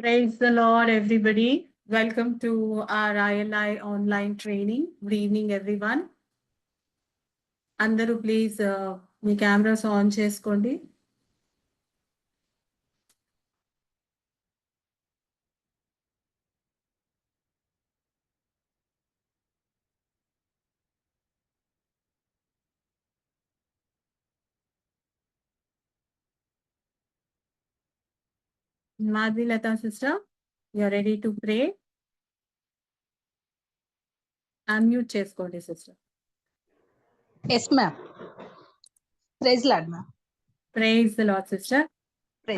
Praise the Lord, everybody. Welcome to our ILI online training. Good evening, everyone. అందరూ please me cameras on చేసుకోండి. Madhvi Lata sister, you're ready to pray. Unmute చేసుకోండి sister. Yes, ma'am. Praise Lord, ma'am. Praise the Lord sister.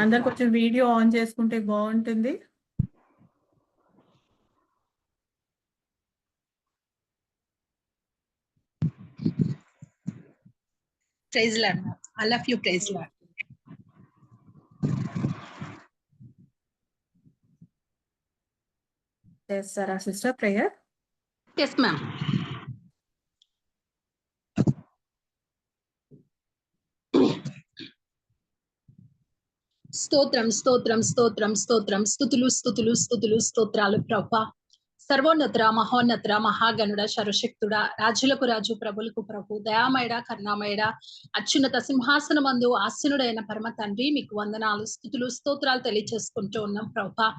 అందరు కొంచెం video on చేసుకుంటే బాగుంటుంది. Praise Lord, ma'am. I love you, praise Lord. చేస్తారా sister prayer? Yes, ma'am. స్తోత్రం స్తోత్రం స్తోత్రం స్తోత్రం స్తుతులు స్తుతులు స్తుతులు స్తోత్రాలు ప్రభా. సర్వోన్నత మహోన్నత మహాగణుడ సర్వశక్తుడ రాజులకు రాజు ప్రభులకు ప్రభు దయామయడ కరుణామయడ అత్యున్నత సింహాసనమందు ఆసీనుడైన పరమ తండ్రి మీకు వందనాలు స్తుతులు స్తోత్రాలు తెలియచేసుకుంటూ ఉన్నాం ప్రభా.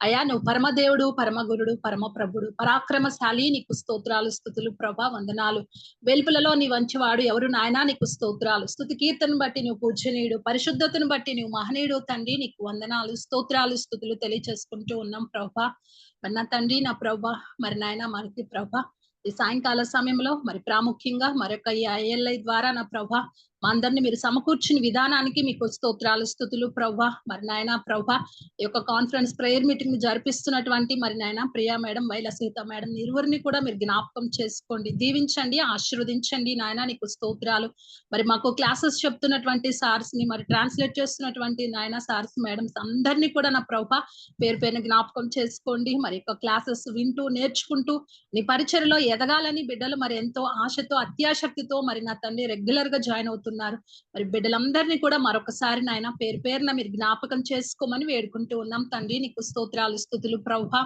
అయా నువ్వు పరమదేవుడు పరమ గురుడు పరమ ప్రభుడు పరాక్రమశాలి, నీకు స్తోత్రాలు స్తుతులు ప్రభా వందనాలు. వెలుపులలో నీ వంచివాడు ఎవరు నాయనా, నీకు స్తోత్రాలు. స్తుతి కీర్తను బట్టి నువ్వు పూజనీయుడు, పరిశుద్ధతను బట్టి నువ్వు మహనీయుడు తండ్రి, నీకు వందనాలు స్తోత్రాలు స్తుతులు తెలియచేసుకుంటూ ఉన్నాం ప్రభా. మరి నా తండ్రి నా ప్రభా, మరి నాయన మనకి ప్రభా ఈ సాయంకాల సమయంలో మరి ప్రాముఖ్యంగా మరొక ఈ ILI ద్వారా నా ప్రభా మా అందరిని మీరు సమకూర్చిన విధానానికి మీకు స్తోత్రాలు స్తుతులు ప్రభా. మరి నాయన ప్రభా ఈ యొక్క కాన్ఫరెన్స్ ప్రేయర్ మీటింగ్ జరిపిస్తున్నటువంటి మరి నాయన ప్రియా మేడం, వైల సీత మేడం ఇరువురిని కూడా మీరు జ్ఞాపకం చేసుకోండి, దీవించండి, ఆశీర్వదించండి నాయన, నీకు స్తోత్రాలు. మరి మాకు క్లాసెస్ చెప్తున్నటువంటి సార్స్ ని, మరి ట్రాన్స్లేట్ చేస్తున్నటువంటి నాయన సార్స్ మేడమ్స్ అందరినీ కూడా నా ప్రభా పేరు పేరున జ్ఞాపకం చేసుకోండి. మరి యొక్క క్లాసెస్ వింటూ నేర్చుకుంటూ నీ పరిచర్లో ఎదగాలని బిడ్డలు మరి ఎంతో ఆశతో అత్యాశక్తితో మరి నా తండ్రి రెగ్యులర్ గా జాయిన్ అవుతున్నారు. మరి బిడ్డలందరినీ కూడా మరొకసారి నాయన పేరు పేరున మీరు జ్ఞాపకం చేసుకోమని వేడుకుంటూ ఉన్నాం తండ్రి, నీకు స్తోత్రాలు స్తుతులు ప్రభా.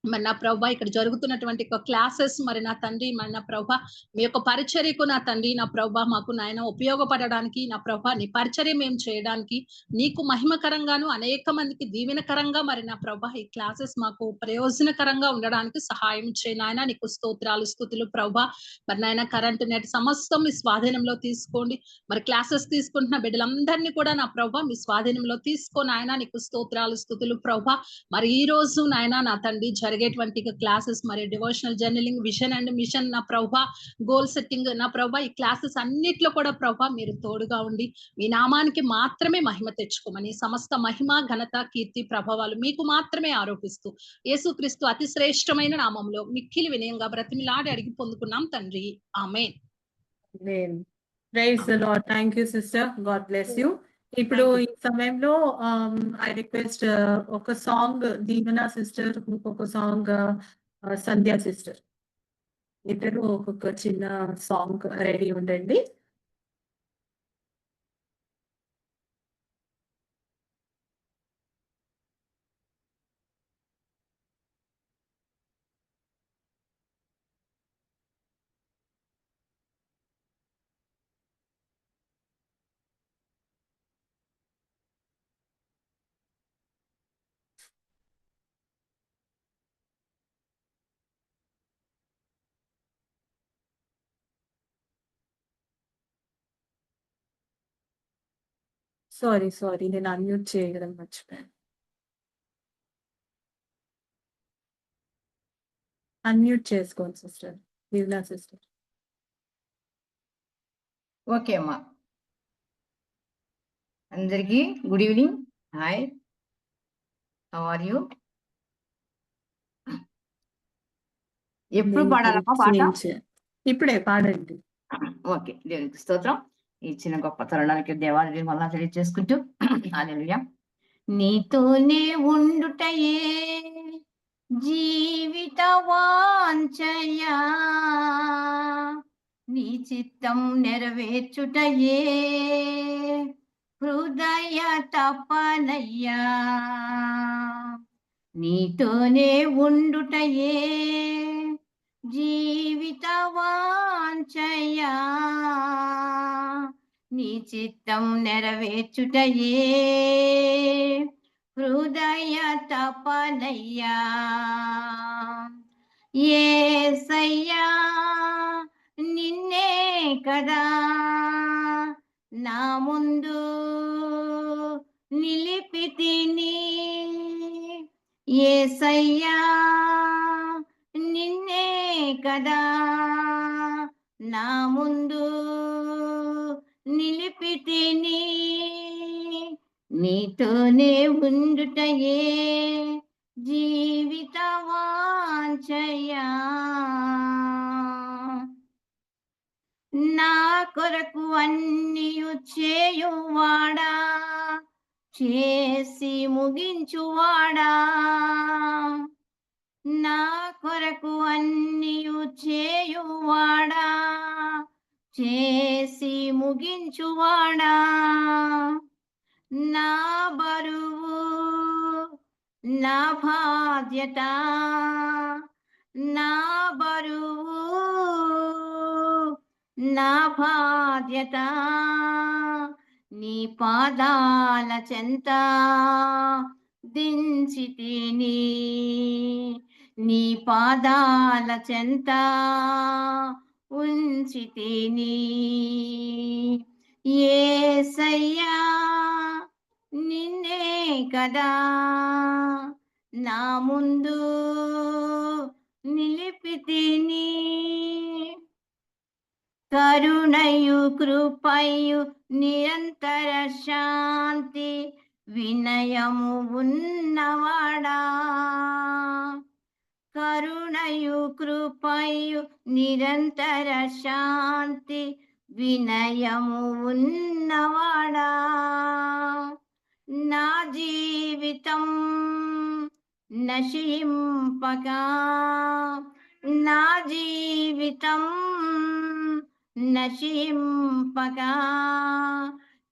మరి నా ప్రభా ఇక్కడ జరుగుతున్నటువంటి క్లాసెస్ మరి నా తండ్రి మరి నా ప్రభా మీ యొక్క పరిచర్యకు నా తండ్రి నా ప్రభా మాకు నాయన ఉపయోగపడడానికి నా ప్రభా నీ పరిచర్య మేము చేయడానికి నీకు మహిమకరంగాను అనేక మందికి దీవెనకరంగా మరి నా ప్రభా ఈ క్లాసెస్ మాకు ప్రయోజనకరంగా ఉండడానికి సహాయం చేయి నాయన, నీకు స్తోత్రాలు స్తుతులు ప్రభా. మరి నాయన కరెంట్ నెట్ సమస్తం మీ స్వాధీనంలో తీసుకోండి. మరి క్లాసెస్ తీసుకుంటున్న బిడ్డలందరినీ కూడా నా ప్రభా మీ స్వాధీనంలో తీసుకో నాయన, నీకు స్తోత్రాలు స్తుతులు ప్రభా. మరి ఈ రోజు నాయన నా తండ్రి జరిగేటువంటి క్లాసెస్ మరి devotional journaling, vision and mission నా ప్రభా, గోల్ సెట్టింగ్ నా ప్రభా ఈ క్లాసెస్ అన్నిట్లో కూడా ప్రభా మీరు తోడుగా ఉండి మీ నామానికి మాత్రమే మహిమ తెచ్చుకోమని సమస్త మహిమ ఘనత కీర్తి ప్రభావాలు మీకు మాత్రమే ఆరోపిస్తూ యేసుక్రీస్తు అతి శ్రేష్టమైన నామంలో మిక్కిలి వినయంగా బ్రతిమిలాడి అడిగి పొందుకున్నాం తండ్రి, ఆమేన్. Praise the Lord. Thank you sister. God bless you. ఇప్పుడు ఈ సమయంలో ఐ రిక్వెస్ట్ ఒక సాంగ్ దీవెన సిస్టర్, ఒక సాంగ్ సంధ్య సిస్టర్, ఇద్దరు ఒక్కొక్క చిన్న సాంగ్ రెడీ ఉండండి. సారీ నేను అన్మ్యూట్ చేయడం మర్చిపోయాను. అన్మ్యూట్ చేసుకోండి సిస్టర్, దీవెన సిస్టర్. ఓకే అమ్మా, అందరికి good evening. Hi, how are you? ఎప్పుడు పాడాలమ్మా పాట? ఇప్పుడే పాడండి. ఓకే, దేవునికి స్తోత్రం. ఇచ్చిన గొప్ప తరుణానికి దేవాలయం వల్ల తెలియజేసుకుంటూ హల్లెలూయా. నీతోనే ఉండుటయే జీవిత వాంఛయా, నీ చిత్తం నెరవేర్చుటయే హృదయ తపనయ్యా. నీతోనే ఉండుటయే జీవిత వాంఛయా, నీ చిత్తం నెరవేర్చుటయే హృదయ తపనయ్యా. యేసయ్యా నిన్నే కదా నా ముందు నిలిపితిని, యేసయ్యా నిన్నే కదా నా ముందు నిలిపితిని, నీతోనే ఉండుటయే జీవిత వాంఛయా. నా కొరకు అన్నియు చేయువాడా, చేసి ముగించువాడా, నా కొరకు అన్నియు చేయువాడా, చేసి ముగించువాడా, నా బరువు నా బాధ్యత, నా బరువు నా బాధ్యత, నీ పాదాల చెంత దించితిని, నీ పాదాల చెంత ఉంచితిని, యేసయ్యా నిన్నే కదా నా ముందు నిలిపితిని. కరుణయు కృపయు నిరంతర శాంతి వినయము ఉన్నవాడా, కరుణయు కృపయు నిరంతర శాంతి వినయము ఉన్నవాడా, నా జీవితం నశింపగా, నా జీవితం నశింపగా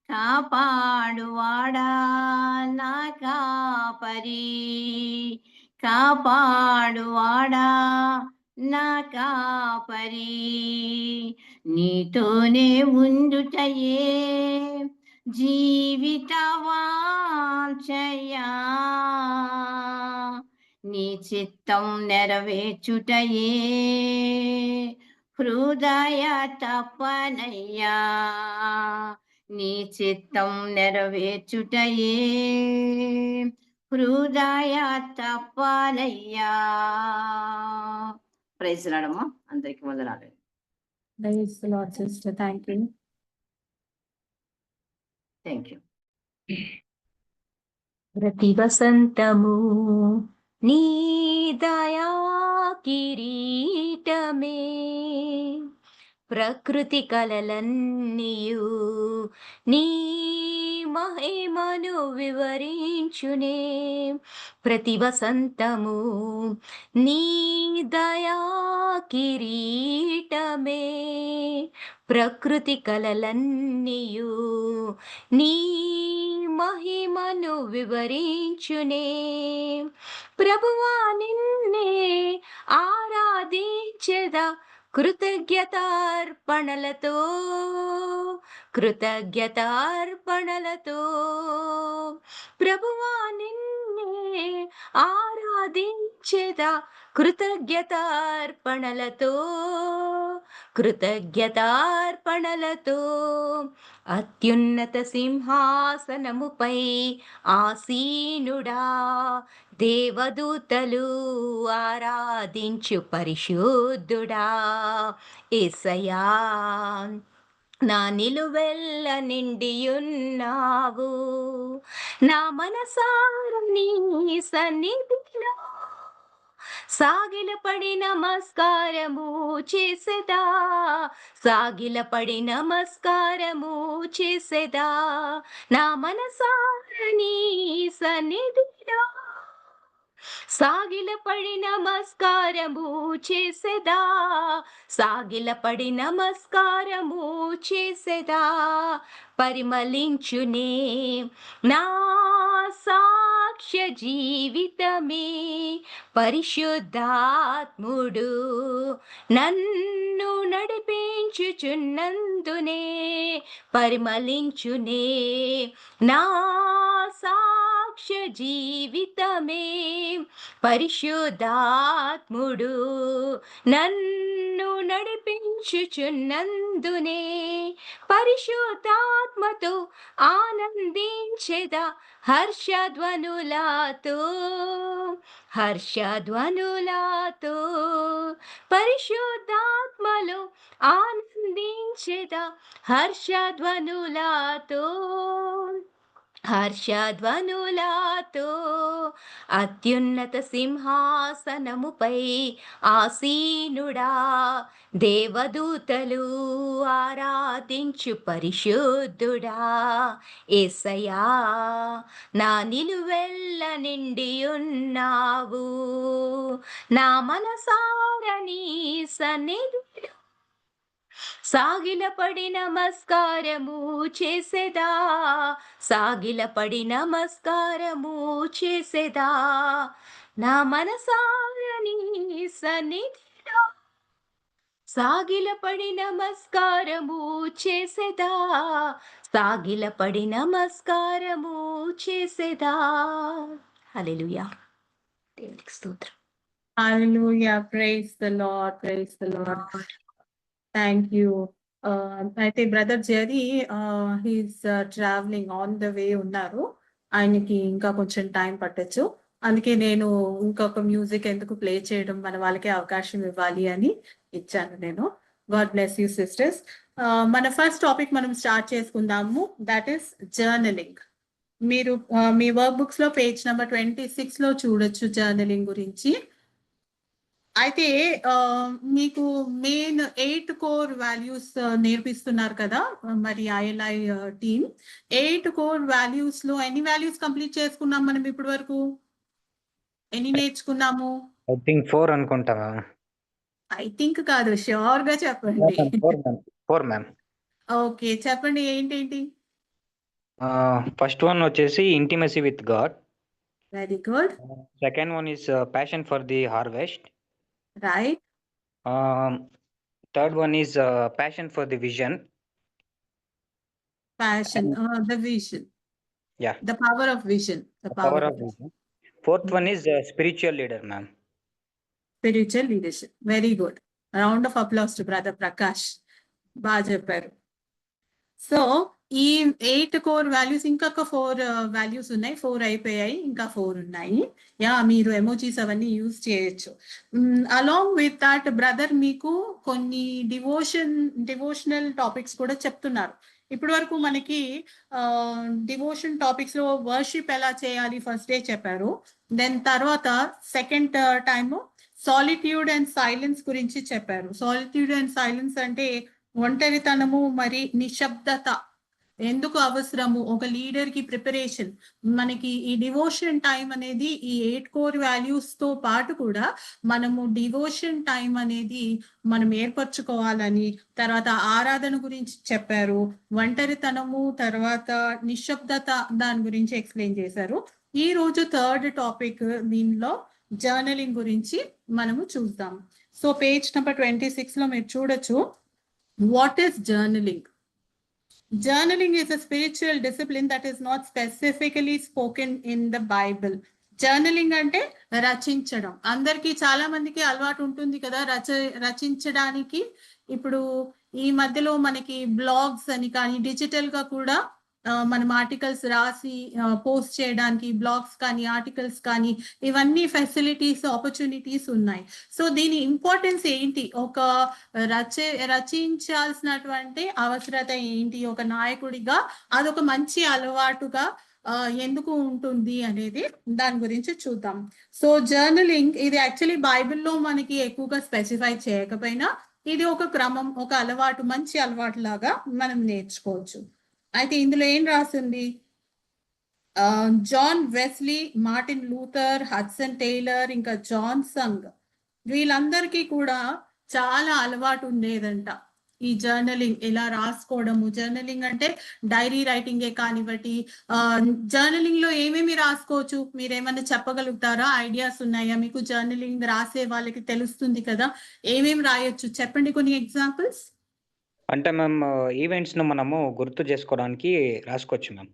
కాపాడువాడా నా కాపరి, కాపాడువాడా నా కాపరి, నీతోనే ఉండుటయే జీవిత వాంఛయా, నీ చిత్తం నెరవేర్చుటయే హృదయ తపనయ్యా, నీ చిత్తం నెరవేర్చుటయే హృదయ తపనయ్యా. ప్రైజ్ రాడమ్మా, అందరికి వందనాలు. Praise the Lord, sister. Thank you. Thank you. ప్రతి వసంతము నీ దయా కిరీటమే, ప్రకృతి కలలన్నీయు నీ మహిమను వివరించునే. ప్రతి వసంతము నీ దయా కిరీటమే, ప్రకృతి కలలన్నీయు నీ మహిమను వివరించునే. ప్రభువా నిన్నే ఆరాధించెదా కృతజ్ఞతార్పణలతో, కృతజ్ఞతార్పణలతో. ప్రభువా నిన్నే ఆరాధించెదా కృతజ్ఞతార్పణలతో, కృతజ్ఞతార్పణలతో. అత్యున్నత సింహాసనముపై ఆసీనుడా, దేవదూతలు ఆరాధించు పరిశుద్ధుడా, యేసయ్యా నా నిలువెల్ల నిండియున్నావు. నా మనసారా నీ సన్నిధిలో సాగిలపడి నమస్కారము చేసేదా, సాగిలపడి నమస్కారము చేసేదా. నా మనసారా నీ సన్నిధిలో సాగిలపడి నమస్కారము చేసేదా, సాగిలపడి నమస్కారము చేసేదా. పరిమళించునే నా సాక్ష్య జీవితమే పరిశుద్ధాత్ముడు నన్ను నడిపించుచున్నందునే పరిమళించునే నా సాక్ష్య జీవితమే పరిశుద్ధాత్ముడు నన్ను నడిపించుచున్నందునే పరిశుద్ధాత్మతో ఆనందించెదా హర్షధ్వనులతో పరిశుద్ధాత్మలో ఆనందించెదా హర్షధ్వనులతో అత్యున్నత సింహాసనముపై ఆసీనుడా దేవదూతలు ఆరాధించు పరిశుద్ధుడా యేసయ్యా నా నిలువెల్ల నిండి ఉన్నావు నా మనసార నీ సన్నిధిలో సాగిలపడి నమస్కారము చేసేదా నా మనసార నీ సన్నిధిలో సాగిలపడి నమస్కారము చేసేదా హల్లెలూయా దేవునికి స్తోత్రం. Hallelujah. Praise the Lord. Praise the Lord. Thank you. అయితే brother Jerry he's travelling on the way ఉన్నారు. ఆయనకి ఇంకా కొంచెం టైం పట్టొచ్చు. అందుకే నేను ఇంకొక మ్యూజిక్ ఎందుకు ప్లే చేయడం, మన వాళ్ళకి అవకాశం ఇవ్వాలి అని ఇచ్చాను నేను. God bless you sisters. మన ఫస్ట్ టాపిక్ మనం స్టార్ట్ చేసుకుందాము. That is journaling. మీరు మీ వర్క్ బుక్స్ లో పేజ్ నెంబర్ 26 లో చూడొచ్చు జర్నలింగ్ గురించి. అయితే మీకు మెయిన్ 8 కోర్ వాల్యూస్ నేర్పిస్తున్నారు కదా మరి ILI టీమ్. 8 కోర్ వాల్యూస్ లో ఎన్ని వాల్యూస్ కంప్లీట్ చేసుకున్నాం మనం ఇప్పటి వరకు? ఎన్ని నేర్చుకున్నాము? ఐ థింక్ 4 అనుకుంటా. ఐ థింక్ కాదు, ష్యూర్ గా చెప్పండి. 4 మ్యామ్. ఓకే, చెప్పండి ఏంటేంటి. ఫస్ట్ వన్ వచ్చేసి intimacy with God. Very good. Second one is passion for the harvest. Right. Third one is passion for the vision. Passion, the vision. Yeah. The power of vision. The power of vision. Fourth one is spiritual leader, ma'am. Spiritual leadership. Very good. A round of applause to Brother Prakash. బాగా చెప్పారు. So ఈ 8 core values, ఇంకా 4 values ఉన్నాయి. 4 అయిపోయాయి, ఇంకా 4 ఉన్నాయి. మీరు emojis అవన్నీ యూజ్ చేయొచ్చు. అలాంగ్ విత్ దాట్ బ్రదర్ మీకు కొన్ని డివోషనల్ టాపిక్స్ కూడా చెప్తున్నారు. ఇప్పటి వరకు మనకి డివోషన్ టాపిక్స్ లో వర్షిప్ ఎలా చేయాలి ఫస్ట్ డే చెప్పారు. దెన్ తర్వాత second time solitude and silence గురించి చెప్పారు. సాలిట్యూడ్ అండ్ సైలెన్స్ అంటే ఒంటరితనము మరి నిశ్శబ్దత ఎందుకు అవసరము, ఒక లీడర్ కి ప్రిపరేషన్. మనకి ఈ డివోషన్ టైం అనేది ఈ 8 కోర్ వాల్యూస్ తో పాటు కూడా మనము డివోషన్ టైం అనేది మనం ఏర్పరచుకోవాలని, తర్వాత ఆరాధన గురించి చెప్పారు, ఒంటరితనము, తర్వాత నిశ్శబ్దత దాని గురించి ఎక్స్ప్లెయిన్ చేశారు. ఈ రోజు థర్డ్ టాపిక్ దీనిలో జర్నలింగ్ గురించి మనము చూద్దాం. సో పేజ్ నెంబర్ 26 లో మీరు చూడొచ్చు. What is journaling? Journaling is a spiritual discipline that is not specifically spoken in the Bible. Journaling అంటే రచించడం. అందరికి చాలా మందికి అలవాటు ఉంటుంది కదా రచించడానికి. ఇప్పుడు ఈ మధ్యలో మనకి బ్లాగ్స్ అని కానీ డిజిటల్ గా కూడా మనం ఆర్టికల్స్ రాసి పోస్ట్ చేయడానికి బ్లాగ్స్ కానీ ఆర్టికల్స్ కానీ ఇవన్నీ ఫెసిలిటీస్ ఆపర్చునిటీస్ ఉన్నాయి. సో దీని ఇంపార్టెన్స్ ఏంటి, ఒక రచించాల్సినటువంటి అవసరత ఏంటి, ఒక నాయకుడిగా అదొక మంచి అలవాటుగా ఎందుకు ఉంటుంది అనేది దాని గురించి చూద్దాం. సో జర్నలింగ్ ఇది యాక్చువల్లీ బైబిల్లో మనకి ఎక్కువగా స్పెసిఫై చేయకపోయినా ఇది ఒక క్రమం, ఒక అలవాటు, మంచి అలవాటు లాగా మనం నేర్చుకోవచ్చు. అయితే ఇందులో ఏం రాసింది, John Wesley, Martin Luther, Hudson Taylor, ఇంకా జాన్ సంగ్ వీళ్ళందరికీ కూడా చాలా అలవాటు ఉండేదంట. ఈ జర్నలింగ్ ఇలా రాసుకోవడము. జర్నలింగ్ అంటే డైరీ రైటింగే కానివ్వండి. జర్నలింగ్ లో ఏమేమి రాసుకోవచ్చు మీరేమన్నా చెప్పగలుగుతారా? ఐడియాస్ ఉన్నాయా మీకు? జర్నలింగ్ రాసే వాళ్ళకి తెలుస్తుంది కదా, ఏమేమి రాయొచ్చు చెప్పండి కొన్ని ఎగ్జాంపుల్స్. అంటే మేము ఈవెంట్స్ ను మనము గుర్తు చేసుకోవడానికి రాసుకోవచ్చు ma'am.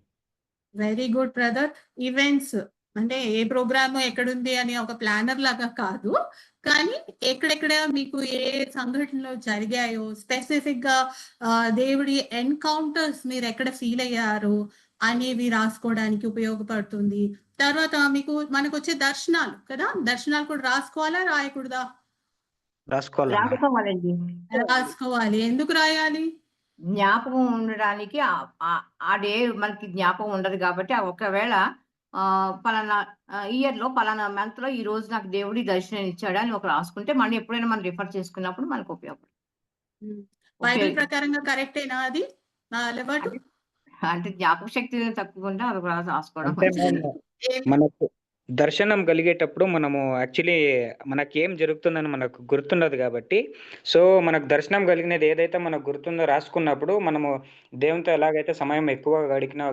Very good brother. Events అంటే ఏ ప్రోగ్రామ్ ఎక్కడుంది అని ఒక ప్లానర్ లాగా కాదు, కానీ ఎక్కడెక్కడ మీకు ఏ సంఘటనలు జరిగాయో స్పెసిఫిక్ గా దేవుడి ఎన్కౌంటర్స్ మీరు ఎక్కడ ఫీల్ అయ్యారు అనేవి రాసుకోవడానికి ఉపయోగపడుతుంది. తర్వాత మీకు మనకు వచ్చే దర్శనాలు కదా, దర్శనాలు కూడా రాసుకోవాలా రాయకూడదా? రాసుకోవాలండి. రాసుకోవాలి. ఎందుకు రాయాలి? జ్ఞాపకం ఉండడానికి ఆ డే మనకి జ్ఞాపకం ఉండదు కాబట్టి ఒకవేళ పలానా ఇయర్ లో పలానా మంత్ లో ఈ రోజు నాకు దేవుడి దర్శనం ఇచ్చాడు అని ఒక రాసుకుంటే మళ్ళీ ఎప్పుడైనా మనం రిఫర్ చేసుకున్నప్పుడు మనకు ఉపయోగపడుతుంది. బైబిల్ ప్రకారంగా కరెక్టేనా అది అలవాటు? అంటే జ్ఞాపక శక్తి తక్కువ ఉంటే అది రాసుకోవడం అంటే మంచిది. మనకు దర్శనం కలిగేటప్పుడు మనము యాక్చువల్లీ మనకి ఏం జరుగుతుందని మనకు గుర్తుండదు కాబట్టి, సో మనకు దర్శనం కలిగినది ఏదైతే మనకు గుర్తుందో రాసుకున్నప్పుడు మనము దేవునితో ఎలాగైతే సమయం ఎక్కువ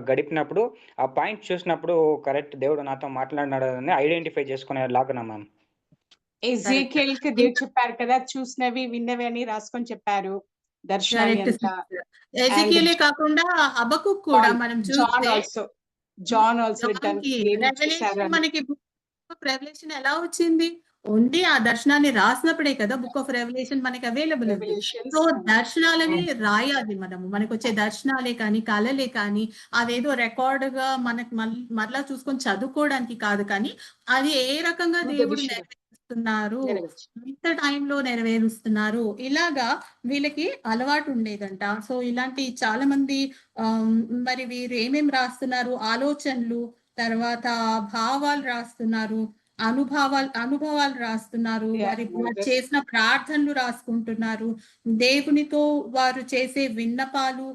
గడిపినప్పుడు ఆ పాయింట్ చూసినప్పుడు కరెక్ట్ దేవుడు నాతో మాట్లాడినాడు అని ఐడెంటిఫై చేసుకునే లాగా మ్యామ్. ఎజేకియల్ కి దేవుడు చెప్పారు కదా, చూసినవి విన్నవి అని రాసుకొని చెప్పారు దర్శనాలు అంతా. ఎజేకియలే కాకుండా హబక్కుక్ కూడా మనం చూస్తే జాన్ ఆల్సో మనకి బుక్ ఆఫ్ రెవల్యూషన్ ఎలా వచ్చింది? ఓన్లీ ఆ దర్శనాన్ని రాసినప్పుడే కదా బుక్ ఆఫ్ రెవల్యూషన్ మనకి అవైలబుల్ ఉంది. సో దర్శనాలని రాయాలి మనము. మనకు వచ్చే దర్శనాలే కానీ కళలే కానీ అదేదో రికార్డ్ గా మనకి మరలా చూసుకొని చదువుకోవడానికి కాదు, కానీ అది ఏ రకంగా దేవుడు నెరవేరుస్తున్నారు, ఇంత టైంలో నెరవేరుస్తున్నారు, ఇలాగా వీళ్ళకి అలవాటు ఉండేదంట. సో ఇలాంటి చాలా మంది మరి వీరు ఏమేమి రాస్తున్నారు? ఆలోచనలు, తర్వాత భావాలు రాస్తున్నారు, అనుభవాలు రాస్తున్నారు, వారు చేసిన ప్రార్థనలు రాసుకుంటున్నారు, దేవునితో వారు చేసే విన్నపాలు,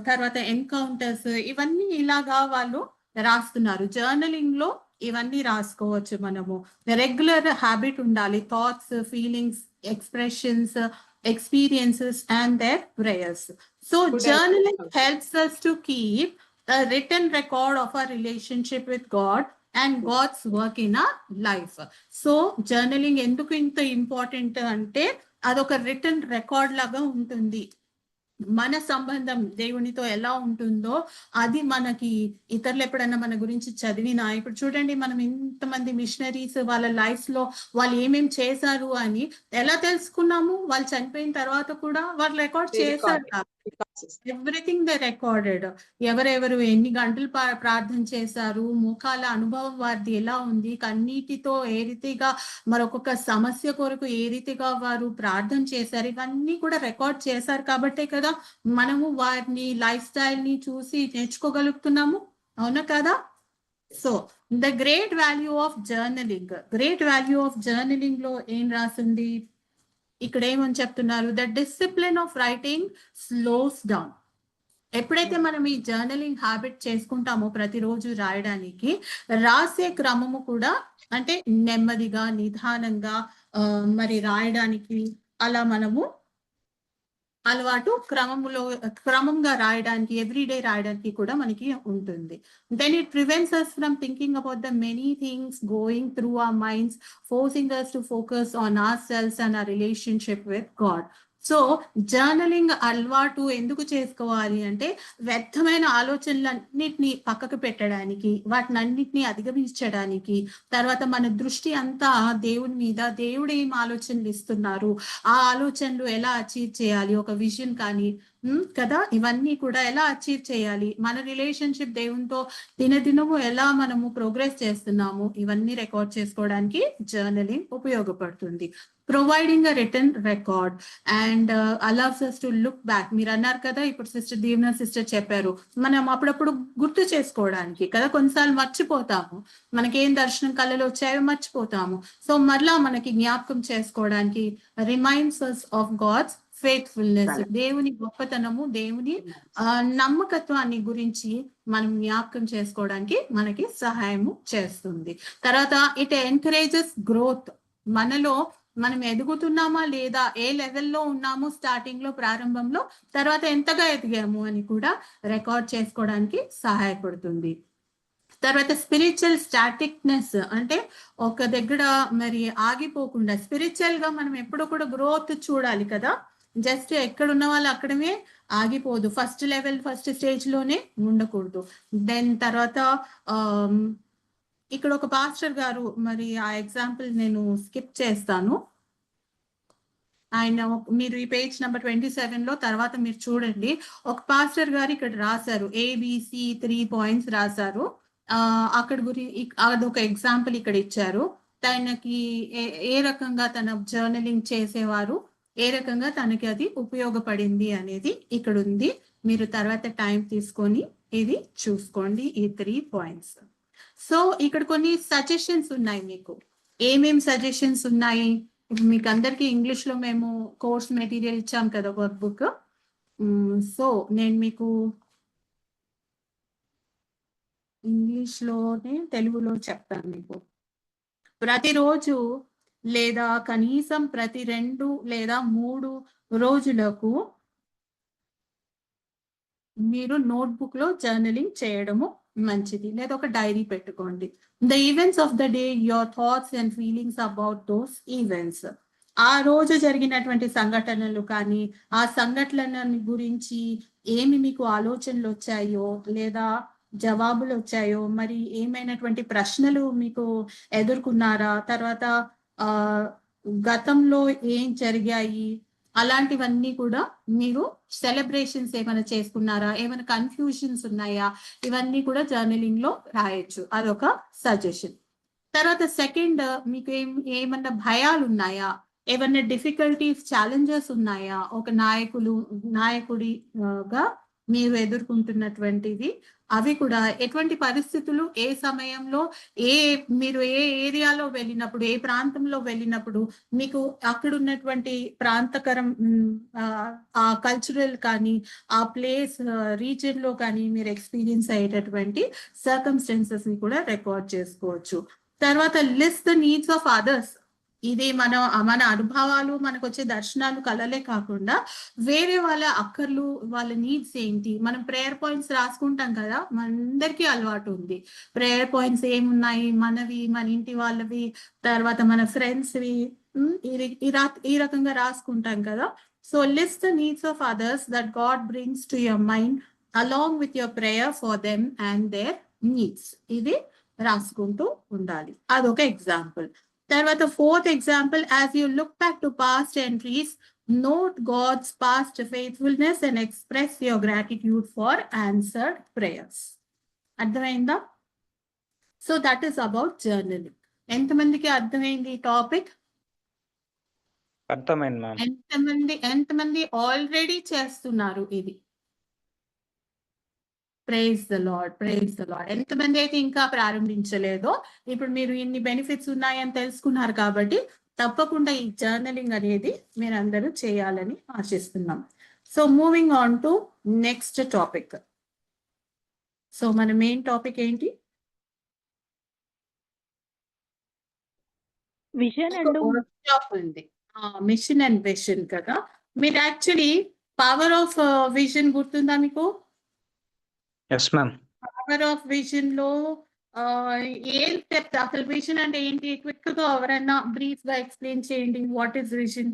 తర్వాత ఎన్కౌంటర్స్, ఇవన్నీ ఇలాగా వాళ్ళు రాస్తున్నారు. జర్నలింగ్ లో ఇవన్నీ రాసుకోవచ్చు మనము. రెగ్యులర్ హ్యాబిట్ ఉండాలి. Thoughts, feelings, expressions, experiences and their prayers. So journaling helps us to keep a written record of our relationship with God and God's work in our life. So journaling ఎందుకు ఇంత important అంటే అదొక return record లాగా ఉంటుంది. మన సంబంధం దేవునితో ఎలా ఉంటుందో అది మనకి ఇతరులు ఎప్పుడైనా మన గురించి చదివినా, ఇప్పుడు చూడండి మనం ఇంతమంది మిషనరీస్ వాళ్ళ లైఫ్ లో వాళ్ళు ఏమేం చేశారు అని ఎలా తెలుసుకున్నాము? వాళ్ళు చనిపోయిన తర్వాత కూడా వాళ్ళు రికార్డ్ చేశారు. Everything they recorded. ఎవరెవరు ఎన్ని గంటలు ప్రార్థన చేశారు, ముఖాల అనుభవం వారిది ఎలా ఉంది, కన్నీటితో ఏ రీతిగా మరొక సమస్య కొరకు ఏ రీతిగా వారు ప్రార్థన చేశారు, ఇవన్నీ కూడా రికార్డ్ చేశారు కాబట్టే కదా మనము వారిని లైఫ్ స్టైల్ ని చూసి నేర్చుకోగలుగుతున్నాము. అవునా కదా? So the great value of journaling లో ఏం రాసింది ఇక్కడ? ఏమని చెప్తున్నారు? The discipline of writing slows down. ఎప్పుడైతే మనం ఈ జర్నలింగ్ హ్యాబిట్ చేసుకుంటామో ప్రతిరోజు రాయడానికి, రాసే క్రమము కూడా అంటే నెమ్మదిగా నిదానంగా మరి రాయడానికి అలా మనము అలవాటు క్రమంగా రాయడానికి, ఎవ్రీడే రాయడానికి కూడా మనకి ఉంటుంది. Then it prevents us from thinking about the many things going through our minds, forcing us to focus on ourselves and our relationship with God. So journaling అలవాటు ఎందుకు చేసుకోవాలి అంటే వ్యర్థమైన ఆలోచనలన్నిటినీ పక్కకు పెట్టడానికి, వాటిని అన్నిటినీ అధిగమించడానికి, తర్వాత మన దృష్టి అంతా దేవుని మీద, దేవుడు ఏం ఆలోచనలు ఇస్తున్నారు, ఆ ఆలోచనలు ఎలా అచీవ్ చేయాలి, ఒక విజన్ కానీ కదా, ఇవన్నీ కూడా ఎలా అచీవ్ చేయాలి, మన రిలేషన్షిప్ దేవునితో దినదినము ఎలా మనము ప్రోగ్రెస్ చేస్తున్నాము, ఇవన్నీ రికార్డ్ చేసుకోవడానికి జర్నలింగ్ ఉపయోగపడుతుంది. Providing a return record and allows us to look back. మీరు అన్నారు కదా, ఇప్పుడు సిస్టర్ దీవెన సిస్టర్ చెప్పారు, మనం అప్పుడప్పుడు గుర్తు చేసుకోవడానికి కదా, కొన్నిసార్లు మర్చిపోతాము, మనకేం దర్శనం కళలు వచ్చాయో మర్చిపోతాము. సో మరలా మనకి జ్ఞాపకం చేసుకోవడానికి reminds us of God's faithfulness, దేవుని గొప్పతనము, దేవుని నమ్మకత్వాన్ని గురించి మనం జ్ఞాపకం చేసుకోవడానికి మనకి సహాయము చేస్తుంది. తర్వాత ఇట్ ఎంకరేజెస్ గ్రోత్. మనలో మనం ఎదుగుతున్నామా లేదా, ఏ లెవెల్లో ఉన్నాము స్టార్టింగ్ లో, ప్రారంభంలో, తర్వాత ఎంతగా ఎదిగాము అని కూడా రికార్డ్ చేసుకోవడానికి సహాయపడుతుంది. తర్వాత స్పిరిచువల్ స్టాటిక్నెస్ అంటే ఒక దగ్గర మరి ఆగిపోకుండా, స్పిరిచువల్ గా మనం ఎప్పుడు కూడా గ్రోత్ చూడాలి కదా, జస్ట్ ఎక్కడ ఉన్న వాళ్ళు అక్కడమే ఆగిపోదు, ఫస్ట్ లెవెల్ ఫస్ట్ స్టేజ్ లోనే ఉండకూడదు. దెన్ తర్వాత ఇక్కడ ఒక పాస్టర్ గారు, మరి ఆ ఎగ్జాంపుల్ నేను స్కిప్ చేస్తాను. ఆయన మీరు ఈ పేజ్ నెంబర్ 27 లో తర్వాత మీరు చూడండి, ఒక పాస్టర్ గారు ఇక్కడ రాశారు, ABC 3 పాయింట్స్ రాశారు. అక్కడ అదొక ఎగ్జాంపుల్ ఇక్కడ ఇచ్చారు. తనకి ఏ రకంగా తన జర్నలింగ్ చేసేవారు, ఏ రకంగా తనకి అది ఉపయోగపడింది అనేది ఇక్కడ ఉంది. మీరు తర్వాత టైం తీసుకొని ఇది చూసుకోండి, ఈ 3 పాయింట్స్. సో ఇక్కడ కొన్ని సజెషన్స్ ఉన్నాయి మీకు. ఏమేం సజెషన్స్ ఉన్నాయి? మీకు అందరికి ఇంగ్లీష్ లో మేము కోర్స్ మెటీరియల్ ఇచ్చాం కదా, వర్క్ బుక్. సో నేను మీకు ఇంగ్లీష్ లోనే తెలుగులో చెప్తాను మీకు. ప్రతిరోజు లేదా కనీసం ప్రతి 2 లేదా 3 రోజులకు మీరు నోట్బుక్ లో జర్నలింగ్ చేయడము మంచిది, లేదా ఒక డైరీ పెట్టుకోండి. The events of the day, your thoughts and feelings about those events. ఆ రోజు జరిగినటువంటి సంఘటనలు కానీ, ఆ సంఘటనల గురించి ఏమి మీకు ఆలోచనలు వచ్చాయో, లేదా జవాబులు వచ్చాయో, మరి ఏమైనటువంటి ప్రశ్నలు మీకు ఎదుర్కొన్నారా, తర్వాత గతంలో ఏం జరిగాయి, అలాంటివన్నీ కూడా మీరు సెలబ్రేషన్స్ ఏమైనా చేసుకున్నారా, ఏమైనా కన్ఫ్యూషన్స్ ఉన్నాయా, ఇవన్నీ కూడా జర్నలింగ్ లో రాయొచ్చు. అదొక సజెషన్. తర్వాత సెకండ్, మీకు ఏమన్నా భయాలు ఉన్నాయా, ఏమన్నా డిఫికల్టీస్, ఛాలెంజెస్ ఉన్నాయా, ఒక నాయకుడిగా మీరు ఎదుర్కొంటున్నటువంటివి, అవి కూడా ఎటువంటి పరిస్థితులు, ఏ సమయంలో, మీరు ఏ ఏరియాలో వెళ్ళినప్పుడు, ఏ ప్రాంతంలో వెళ్ళినప్పుడు మీకు అక్కడ ఉన్నటువంటి ప్రాంతకరం, ఆ కల్చరల్ కానీ, ఆ ప్లేస్ రీజియన్ లో కానీ మీరు ఎక్స్పీరియన్స్ అయ్యేటటువంటి సర్కమ్స్టెన్సెస్ ని కూడా రికార్డ్ చేసుకోవచ్చు. తర్వాత list the needs of others. ఇది మన అనుభవాలు, మనకు వచ్చే దర్శనాలు, కళలే కాకుండా వేరే వాళ్ళ అక్కర్లు, వాళ్ళ నీడ్స్ ఏంటి. మనం ప్రేయర్ పాయింట్స్ రాసుకుంటాం కదా, మనందరికీ అలవాటు ఉంది. ప్రేయర్ పాయింట్స్ ఏమున్నాయి, మనవి, మన ఇంటి వాళ్ళవి, తర్వాత మన ఫ్రెండ్స్వి, ఈ రకంగా రాసుకుంటాం కదా. So list the needs of others that God brings to your mind along with your prayer for them and their needs. ఇది రాసుకుంటూ ఉండాలి. అదొక ఎగ్జాంపుల్. తర్వాత fourth example, as you look back to past entries, note God's past faithfulness and express your gratitude for answered prayers. అర్థమైందా? So that is about journaling. ఎంతమందికి అర్థమైంది ఈ topic? అర్థమైంది మ్యామ్. ఎంతమంది ఆల్రెడీ చేస్తున్నారు ఇది? Praise the Lord, praise the Lord. ఎంతమంది అయితే ఇంకా ప్రారంభించలేదో, ఇప్పుడు మీరు ఇన్ని బెనిఫిట్స్ ఉన్నాయని తెలుసుకున్నారు కాబట్టి తప్పకుండా ఈ జర్నలింగ్ అనేది మీరు అందరూ చేయాలని ఆశిస్తున్నాం. So moving on to next topic. So మన మెయిన్ టాపిక్ ఏంటి? విజన్ అండ్ వర్క్షాప్ ఉంది, మిషన్ అండ్ విజన్ కదా. మీరు యాక్చువల్లీ పవర్ ఆఫ్ విజన్ గుర్తుందా మీకు? Yes ma'am. Power of vision లో ఏం చెప్తా, అసలు విజన్ అంటే ఏంటి? క్విక్ గా ఎవరైనా బ్రీఫ్ గా ఎక్స్ప్లెయిన్ చేయండి. What is vision?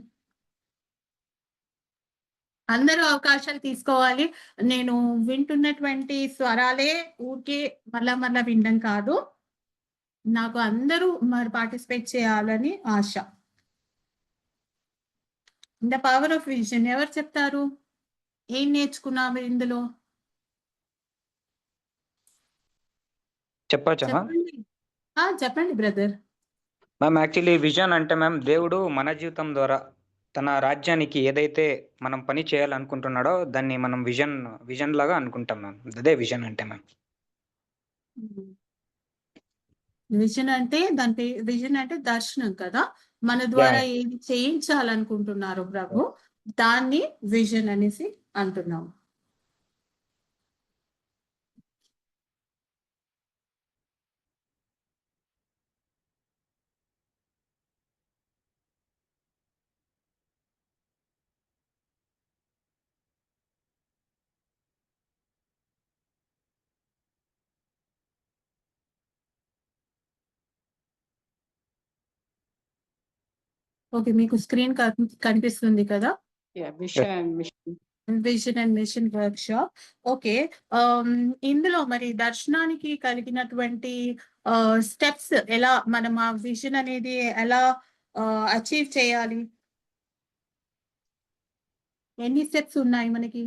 అందరూ అవకాశాలు తీసుకోవాలి. నేను వింటున్నటువంటి స్వరాలే ఊరికే మళ్ళా వినడం కాదు, నాకు అందరూ మరి పార్టిసిపేట్ చేయాలని ఆశ. ద పవర్ ఆఫ్ విజన్ ఎవరు చెప్తారు? ఏం నేర్చుకున్నాము ఇందులో? చెప్పచ్చా మ్యామ్? చెప్పండి బ్రదర్. మ్యామ్ యాక్చువల్లీ విజన్ అంటే మ్యామ్, దేవుడు మన జీవితం ద్వారా తన రాజ్యానికి ఏదైతే మనం పని చేయాలనుకుంటున్నాడో దాన్ని మనం విజన్ లాగా అనుకుంటాం మ్యామ్. అదే విజన్ అంటే మ్యామ్. విజన్ అంటే విజన్ అంటే దర్శనం కదా. మన ద్వారా ఏది చేయించాలనుకుంటున్నారు ప్రభు, దాన్ని విజన్ అనేసి అంటున్నాం. ఓకే, మీకు స్క్రీన్ కనిపిస్తుంది కదా? Vision and mission. Vision and mission workshop. Okay, ఇందులో మరి దర్శనానికి కలిగినటువంటి స్టెప్స్ ఎలా, మనం ఆ విజన్ అనేది ఎలా అచీవ్ చేయాలి? ఎన్ని స్టెప్స్ ఉన్నాయి మనకి?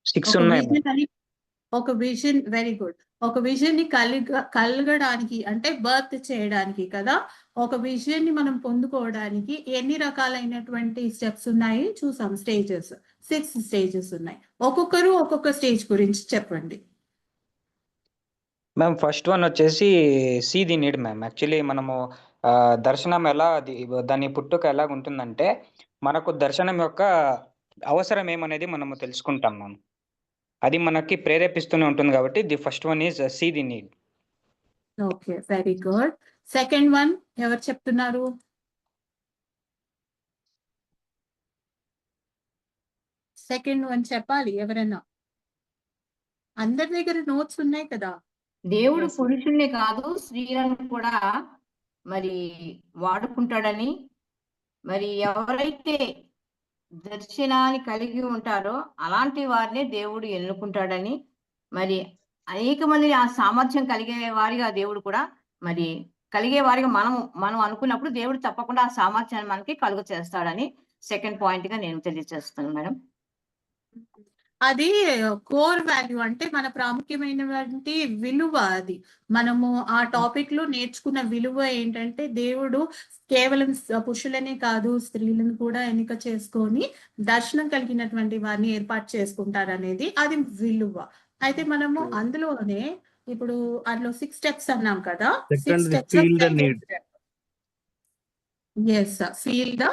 6 ఒక ఉన్నాయి విజన్ అని, ఒక విజన్, వెరీ గుడ్. ఒక విజన్ ని కలగడానికి అంటే బర్త్ చేయడానికి కదా, ఒక విజన్ ని మనం పొందుకోవడానికి ఎన్ని రకాలైనటువంటి స్టెప్స్ ఉన్నాయి చూసాం. స్టేజెస్, 6 స్టేజెస్ ఉన్నాయి. ఒక్కొక్కరు ఒక్కొక్క స్టేజ్ గురించి చెప్పండి. మ్యామ్ ఫస్ట్ వన్ వచ్చేసి see the need ma'am. Actually మనము దర్శనం ఎలా దాని పుట్టుక ఎలాగ ఉంటుందంటే, మనకు దర్శనం యొక్క అవసరం ఏమనేది మనము తెలుసుకుంటాం మ్యామ్. అది మనకి ప్రేరేపిస్తూనే ఉంటుంది కాబట్టి the first one is see the need. Okay, very good. Second one ఎవరు చెప్తున్నారు? సెకండ్ వన్ చెప్పాలి ఎవరైనా. అందరి దగ్గర నోట్స్ ఉన్నాయి కదా. దేవుడు Yes. పురుషుల్ని కాదు స్త్రీలను కూడా మరి వాడుకుంటాడని, మరి ఎవరైతే దర్శనాన్ని కలిగి ఉంటారో అలాంటి వారిని దేవుడు ఎన్నుకుంటాడని, మరి అనేక మంది ఆ సామర్థ్యం కలిగే వారిగా దేవుడు కూడా మరి కలిగే వారిగా మనం అనుకున్నప్పుడు దేవుడు తప్పకుండా ఆ సామర్థ్యాన్ని మనకి కలుగ చేస్తాడని సెకండ్ పాయింట్ గా నేను తెలియజేస్తాను మేడం. అది కోర్ వాల్యూ, అంటే మన ప్రాముఖ్యమైనటువంటి విలువ. అది మనము ఆ టాపిక్ లో నేర్చుకున్న విలువ ఏంటంటే, దేవుడు కేవలం పురుషులనే కాదు స్త్రీలను కూడా ఎన్నిక చేసుకొని దర్శనం కలిగినటువంటి వారిని ఏర్పాటు చేసుకుంటారనేది అది విలువ. అయితే మనము అందులోనే ఇప్పుడు అందులో 6 స్టెప్స్ అన్నాం కదా. Second, feel the need. Yes, feel the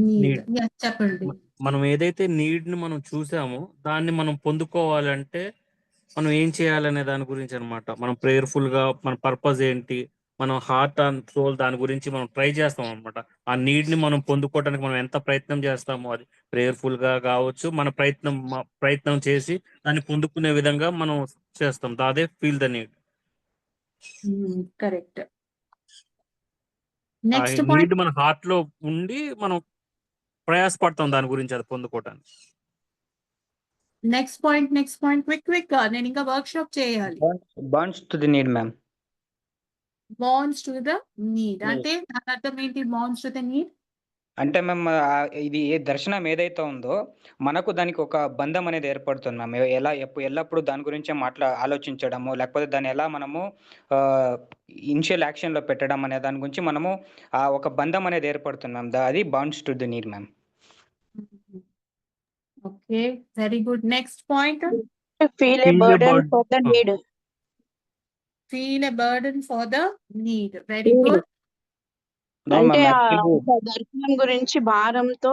need. Yes, చెప్పండి. మనం ఏదైతే నీడ్ ని మనం చూసామో దాన్ని మనం పొందుకోవాలంటే మనం ఏం చేయాలనే దాని గురించి అన్నమాట. మనం ప్రేయర్ఫుల్ గా మన పర్పస్ ఏంటి, మనం హార్ట్ అండ్ సోల్ దాని గురించి మనం ట్రై చేస్తాం అనమాట. ఆ నీడ్ ని మనం పొందుకోవడానికి మనం ఎంత ప్రయత్నం చేస్తామో, అది ప్రేయర్ఫుల్ గా కావచ్చు, మన ప్రయత్నం చేసి దాన్ని పొందుకునే విధంగా మనం చేస్తాం. అదే ఫీల్ ద నీడ్. కరెక్ట్. ఆ నెక్స్ట్ నీడ్ పాయింట్. మన హార్ట్ లో ఉండి మనం ప్రయాసపడతాం దాని గురించి అది పొందుకోవటానికి. నెక్స్ట్ పాయింట్ క్విక్ గా నేను ఇంకా వర్క్ షాప్ చేయాలి. Bonds to the need ma'am. Bonds to the need అంటే దాని అర్థం ఏంటి? బాండ్స్ టు ద నీడ్ అంటే మేము ఇది దర్శనం ఏదైతే ఉందో మనకు దానికి ఒక బంధం అనేది ఏర్పడుతుంది మ్యామ్. ఎలా ఎల్లప్పుడూ దాని గురించే ఆలోచించడము, లేకపోతే దాన్ని ఎలా మనము ఇనిషియల్ యాక్షన్లో పెట్టడం అనే దాని గురించి మనము ఒక బంధం అనేది ఏర్పడుతుంది మ్యామ్. అది bonds to the need ma'am. Okay, very good. Next point, Feel a Feel a burden burden. for the need. Feel a burden for the need. Very good. No, అంటే ma'am, ఆ actually- దర్శనం గురించి భారంతో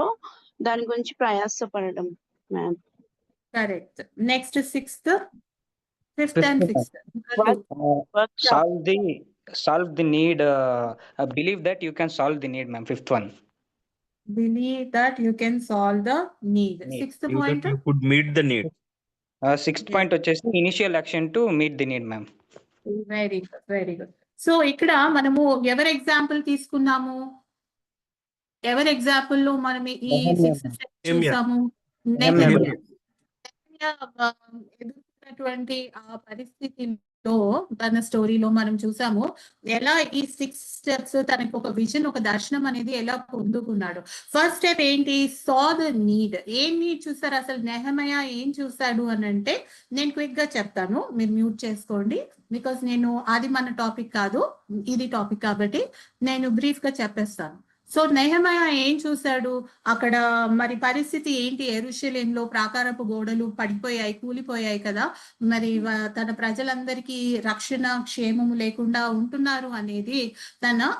దాని గురించి ప్రయాసపడడం ma'am. Correct. Next fifth and sixth. solve the need. Believe that you can solve the need ma'am. Fifth one. Believe that you can solve the need. Sixth point. You could meet the need. Sixth point వచ్చేసి initial action to meet the need ma'am. Very good, very good. So ఇక్కడ మనము ఎవరి example తీసుకున్నాము? ఎవరి example లో మనం ఈ 6 steps చూసాము? ఎదుర్కొన్నటువంటి ఆ పరిస్థితిలో తన స్టోరీలో మనం చూసాము ఎలా ఈ 6 స్టెప్స్ తనకు ఒక విజన్, ఒక దర్శనం అనేది ఎలా పొందుకున్నాడు. ఫస్ట్ స్టెప్ ఏంటి? Saw the need. ఏం నీడ్ చూసారు అసలు? నెహెమయా ఏం చూసాడు అని అంటే, నేను క్విక్ గా చెప్తాను, మీరు మ్యూట్ చేసుకోండి. బికాస్ అది మన టాపిక్ కాదు, ఇది టాపిక్ కాబట్టి నేను బ్రీఫ్ గా చెప్పేస్తాను. సో నెహెమయా ఏం చూశాడు అక్కడ? మరి పరిస్థితి ఏంటి? యెరూషలేములో ప్రాకారపు గోడలు పడిపోయాయి, కూలిపోయాయి కదా. మరి తన ప్రజలందరికీ రక్షణ, క్షేమము లేకుండా ఉంటున్నారు అనేది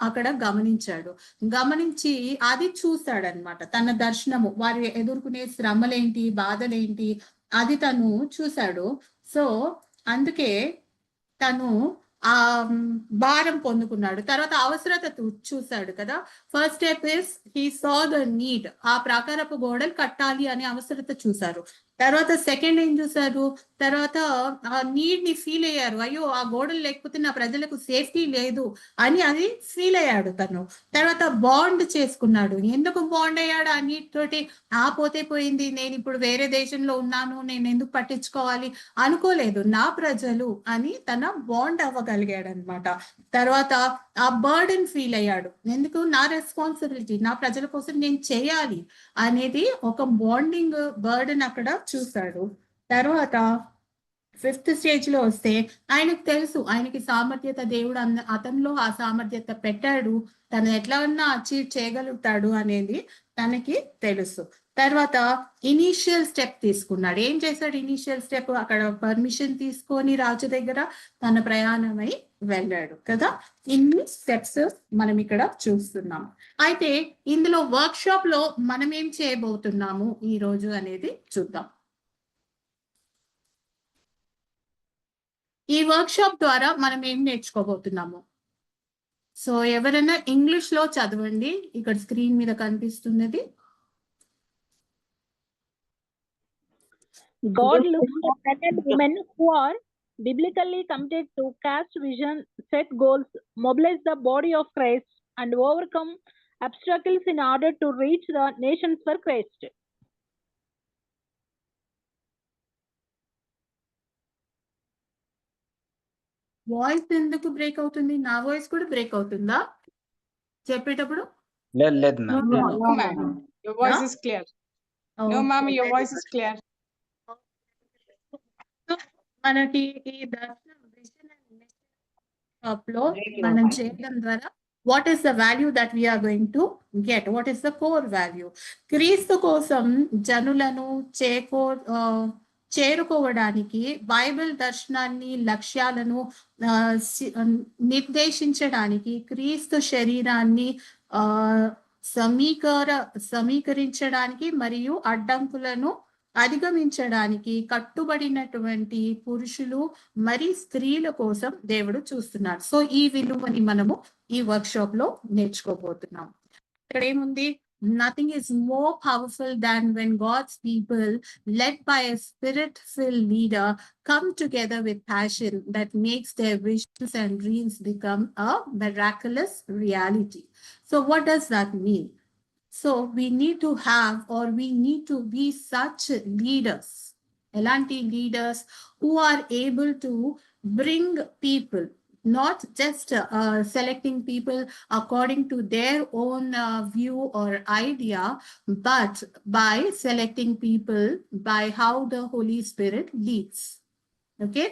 అక్కడ గమనించి అది చూశాడనమాట. తన దర్శనము, వారు ఎదుర్కొనే శ్రమలేంటి, బాధలేంటి, అది తను చూశాడు. సో అందుకే తను ఆ భారం పొందుకున్నాడు. తర్వాత అవసరత చూశాడు కదా. First step is he saw the need. ఆ ప్రాకారపు గోడలు కట్టాలి అనే అవసరత చూశారు. తర్వాత సెకండ్ ఏం చూసారు, తర్వాత ఆ నీడ్ ని ఫీల్ అయ్యారు. అయ్యో ఆ గోడలు లేకపోతే నా ప్రజలకు సేఫ్టీ లేదు అని అది ఫీల్ అయ్యాడు తను. తర్వాత బాండ్ చేసుకున్నాడు. ఎందుకు బాండ్ అయ్యాడు ఆ నీడ్ తోటి? పోతే పోయింది, నేను ఇప్పుడు వేరే దేశంలో ఉన్నాను, నేను ఎందుకు పట్టించుకోవాలి అనుకోలేదు. నా ప్రజలు అని తన బాండ్ అవ్వగలిగాడు అనమాట. తర్వాత ఆ బర్డెన్ ఫీల్ అయ్యాడు. ఎందుకు? నా రెస్పాన్సిబిలిటీ, నా ప్రజల కోసం నేను చేయాలి అనేది ఒక బాండింగ్ బర్డెన్ అక్కడ చూశాడు. తర్వాత ఫిఫ్త్ స్టేజ్ లో వస్తే ఆయనకు తెలుసు, ఆయనకి సామర్థ్యత దేవుడు అతనిలో ఆ సామర్థ్యత పెట్టాడు, తను ఎట్లా ఉన్నా అచీవ్ చేయగలుగుతాడు అనేది తనకి తెలుసు. తర్వాత ఇనీషియల్ స్టెప్ తీసుకున్నాడు. ఏం చేశాడు? ఇనీషియల్ స్టెప్ అక్కడ పర్మిషన్ తీసుకొని రాజు దగ్గర తన ప్రయాణమై వెళ్ళాడు కదా. ఇన్ని స్టెప్స్ మనం ఇక్కడ చూస్తున్నాం. అయితే ఇందులో వర్క్ షాప్ లో మనం ఏం చేయబోతున్నాము ఈ రోజు అనేది చూద్దాం. ఈ వర్క్ షాప్ ద్వారా మనం ఏం నేర్చుకోబోతున్నాము? సో ఎవరైనా ఇంగ్లీష్ లో చదవండి, ఇక్కడ స్క్రీన్ మీద కనిపిస్తున్నది. God looks for men and women who are biblically committed to cast vision, set goals, mobilize the body of Christ, and overcome obstacles in order to reach the nations for Christ. Voice ఎందుకు break అవుతుంది? నా voice కూడా break అవుతుందా చెప్పేటప్పుడు? లేదు లేదు No, ma'am. Your voice is clear. No, ma'am, your voice is clear. మనకి ఈ దర్శనం విజన్ అండ్ మిషన్ షాప్ లో మనం చేయడం ద్వారా what is the value that we're going to get, what is the core value? క్రీస్తు కోసం జనులను చేరుకోవడానికి బైబిల్ దర్శనాన్ని, లక్ష్యాలను నిర్దేశించడానికి, క్రీస్తు శరీరాన్ని సమీకరించడానికి మరియు అడ్డంకులను అధిగమించడానికి కట్టుబడినటువంటి పురుషులు మరి స్త్రీల కోసం దేవుడు చూస్తున్నారు. సో ఈ విలువని మనము ఈ వర్క్ షాప్ లో నేర్చుకోబోతున్నాం. ఇక్కడ ఏముంది? Nothing is more powerful than when God's people, led by a spirit-filled leader, come together with passion that makes their visions and dreams become a miraculous reality. So what does that mean? So we need to have, or we need to be such leaders, elanti leaders who are able to bring people, not just selecting people according to their own view or idea, but by selecting people by how the Holy Spirit leads. Okay,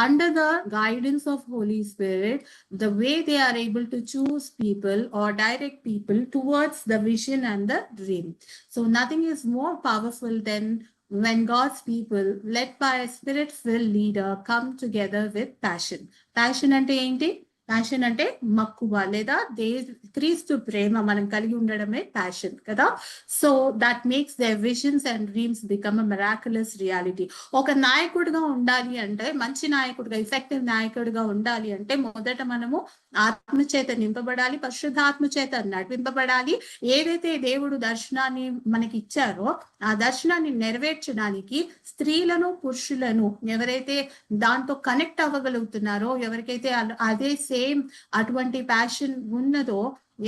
under the guidance of Holy Spirit, the way they are able to choose people or direct people towards the vision and the dream. So nothing is more powerful than when God's people, led by a spirit-filled leader, come together with passion. Passion ante enti? Passion ante మక్కువ లేదా క్రీస్తు ప్రేమ మనం కలిగి ఉండడమే passion కదా. So that makes their visions and dreams become a miraculous reality. ఒక నాయకుడిగా ఉండాలి అంటే, మంచి నాయకుడిగా, ఎఫెక్టివ్ నాయకుడిగా ఉండాలి అంటే మొదట మనము ఆత్మచేత నింపబడాలి, పరిశుద్ధాత్మ చేత నడిపింపబడాలి. ఏదైతే దేవుడు దర్శనాన్ని మనకి ఇచ్చారో ఆ దర్శనాన్ని నెరవేర్చడానికి స్త్రీలను, పురుషులను ఎవరైతే దాంతో కనెక్ట్ అవ్వగలుగుతున్నారో, ఎవరికైతే అదే సేమ్ అటువంటి ప్యాషన్ ఉన్నదో,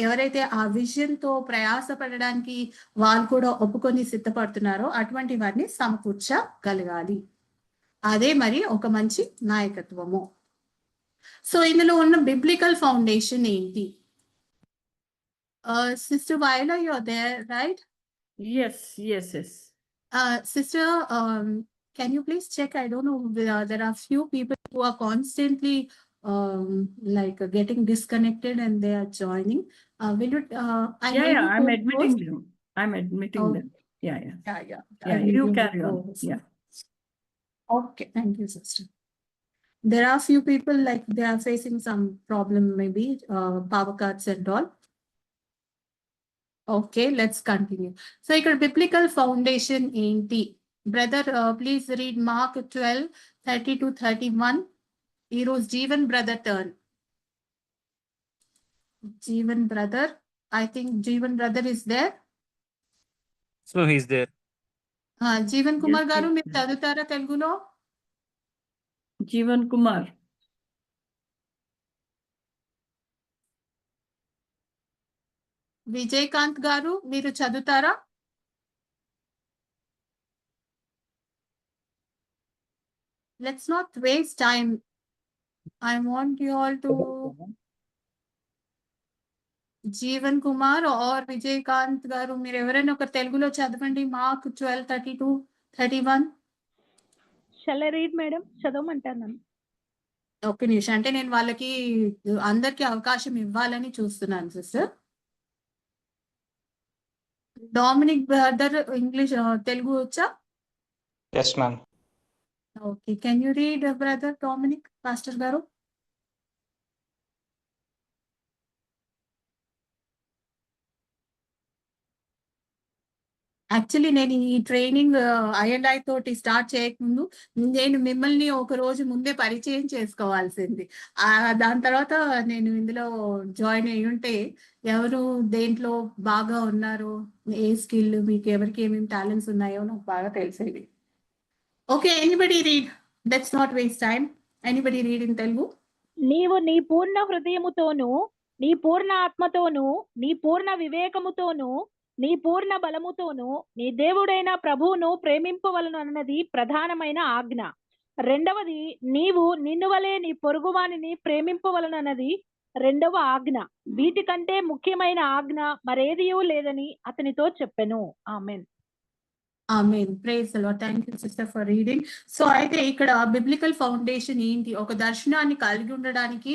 ఎవరైతే ఆ విజన్ తో ప్రయాసపడడానికి వాళ్ళు కూడా ఒప్పుకొని సిద్ధపడుతున్నారో అటువంటి వారిని సమకూర్చగలగాలి. అదే మరి ఒక మంచి నాయకత్వము. సో ఇందులో ఉన్న బిబ్లికల్ ఫౌండేషన్ ఏంటి? సిస్టర్ వైలా, you are there, right? Yes. Sister, can you please check? I don't know, there are few people who are constantly like getting disconnected and they are joining. Will you? Yeah, I'm admitting them. I'm admitting Oh. them. Yeah. Yeah. You carry on. Yeah. Okay, thank you, sister. There are few people like they are facing some problem, maybe power cuts and all. Okay, let's continue. So ఇక్కడ biblical foundation ఏంటి? Brother, please read Mark 12:30-31. ఈ రోజు Jeevan brother turn. Jeevan brother, I think Jeevan brother is there. So he's there. Jeevan Kumar Yes, గారు yes, మీరు ma'am. చదువుతారా తెలుగులో? Jeevan Kumar. Vijayakanth garu మీరు చదువుతారా? Let's not waste time. I want you all to Jeevan Kumar or Vijayakanth garu మీరు ఎవరైనా ఒక తెలుగులో చదవండి. Mark 12:32, 31. Shall I read madam? చదవమంటారు నన్ను. ఒక్క నిమిషం, అంటే నేను వాళ్ళకి అందరికి అవకాశం ఇవ్వాలని చూస్తున్నాను sister. Dominic brother English Telugu వచ్చా? Yes ma'am. Okay, can you read brother Dominic pastor garu? Actually నేను ఈ ట్రైనింగ్ I&I తోటి స్టార్ట్ చేయకముందు నేను మిమ్మల్ని ఒక రోజు ముందే పరిచయం చేసుకోవాల్సింది. దాని తర్వాత నేను ఇందులో జాయిన్ అయ్యి ఉంటే ఎవరు దేంట్లో బాగా ఉన్నారు, ఏ స్కిల్ మీకు ఎవరికి ఏమేమి టాలెంట్స్ ఉన్నాయో నాకు బాగా తెలిసేది. Okay, anybody read, let's not waste time. Anybody read in Telugu? నీవు నీ పూర్ణ హృదయముతోను, నీ పూర్ణ ఆత్మతోను, నీ పూర్ణ వివేకముతోను, నీ పూర్ణ బలముతోను నీ దేవుడైన ప్రభువును ప్రేమింపవలను అన్నది ప్రధానమైన ఆజ్ఞ. రెండవది, నీవు నిన్ను వలె నీ పొరుగువానిని ప్రేమింపవలను అన్నది రెండవ ఆజ్ఞ. వీటికంటే ముఖ్యమైన ఆజ్ఞ మరేదియూ లేదని అతనితో చెప్పెను. Amen. Amen. Praise the lord. Thank you sister for reading. So అయితే ఇక్కడ బిబ్లికల్ ఫౌండేషన్ ఏంటి, ఒక దర్శనాన్ని కలిగి ఉండడానికి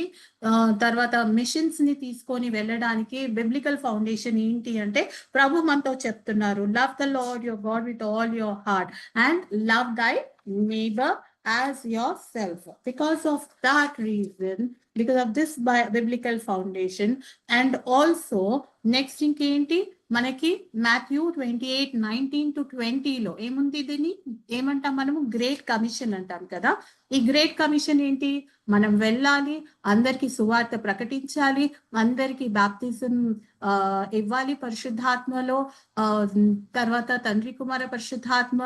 తర్వాత మిషన్స్ ని తీసుకొని వెళ్ళడానికి బిబ్లికల్ ఫౌండేషన్ ఏంటి అంటే ప్రభు మనతో చెప్తున్నారు, love the lord your God with all your heart and love దై neighbour as yourself. Because of that reason, because of this biblical foundation, and also next ఇంకేంటి మనకి మాథ్యూ 28:19-20 లో ఏముంది, దీన్ని ఏమంటాం మనము? గ్రేట్ కమిషన్ అంటాం కదా. ఈ గ్రేట్ కమిషన్ ఏంటి? మనం వెళ్ళాలి, అందరికి సువార్త ప్రకటించాలి, అందరికి బాప్తిజం ఇవ్వాలి పరిశుద్ధాత్మలో, తర్వాత తండ్రి కుమార పరిశుద్ధాత్మ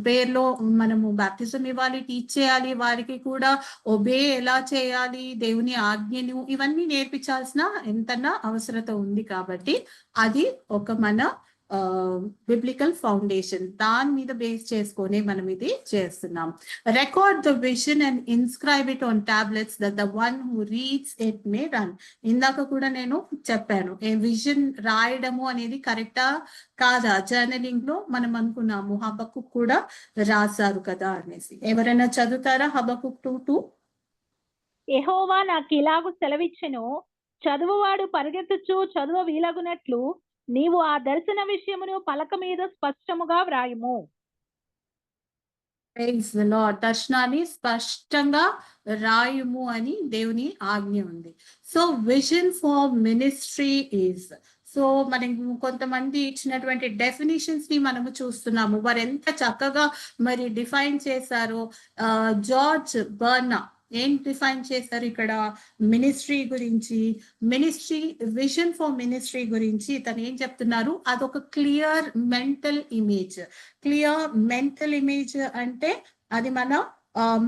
పేర్లో మనము బాప్తిజం ఇవ్వాలి, టీచ్ చేయాలి, వారికి కూడా ఒబే ఎలా చేయాలి, దేవుని ఆజ్ఞను ఇవన్నీ నేర్పించాల్సిన ఎంతన్నా అవసరత ఉంది. కాబట్టి అది ఒక మన బిబ్లికల్ ఫౌండేషన్, దాని మీద బేస్ చేసుకొని మనం ఇది చేస్తున్నాం. Record the vision and inscribe it on tablets that the one who reads it may run. ఇందాక కూడా నేను చెప్పాను, ఏ విజన్ రాయడము అనేది కరెక్టా కాదా, జర్నలింగ్ లో మనం అనుకున్నాము, హబక్కుక్ కూడా రాశారు కదా అనేసి. ఎవరైనా చదువుతారా హబక్కుక్ 2:2? యెహోవా నాకు ఇలాగు సెలవిచ్చెను, చదువువాడు పరిగెత్తుచు చదువ వీలగునట్లు నీవు ఆ దర్శన విషయమును పలక మీద స్పష్టముగా వ్రాయుము. Praise the lord. దర్శనాన్ని స్పష్టంగా రాయుము అని దేవుని ఆజ్ఞ ఉంది. So vision for ministry is, so మనం కొంతమంది ఇచ్చినటువంటి డెఫినేషన్స్ ని మనము చూస్తున్నాము, వారు ఎంత చక్కగా మరి డిఫైన్ చేశారో. జార్జ్ బర్నా ఏం డిఫైన్ చేశారు ఇక్కడ మినిస్ట్రీ గురించి, మినిస్ట్రీ విజన్ ఫర్ మినిస్ట్రీ గురించి తను ఏం చెప్తున్నారు, అదొక clear mental image. Clear mental image అంటే అది మన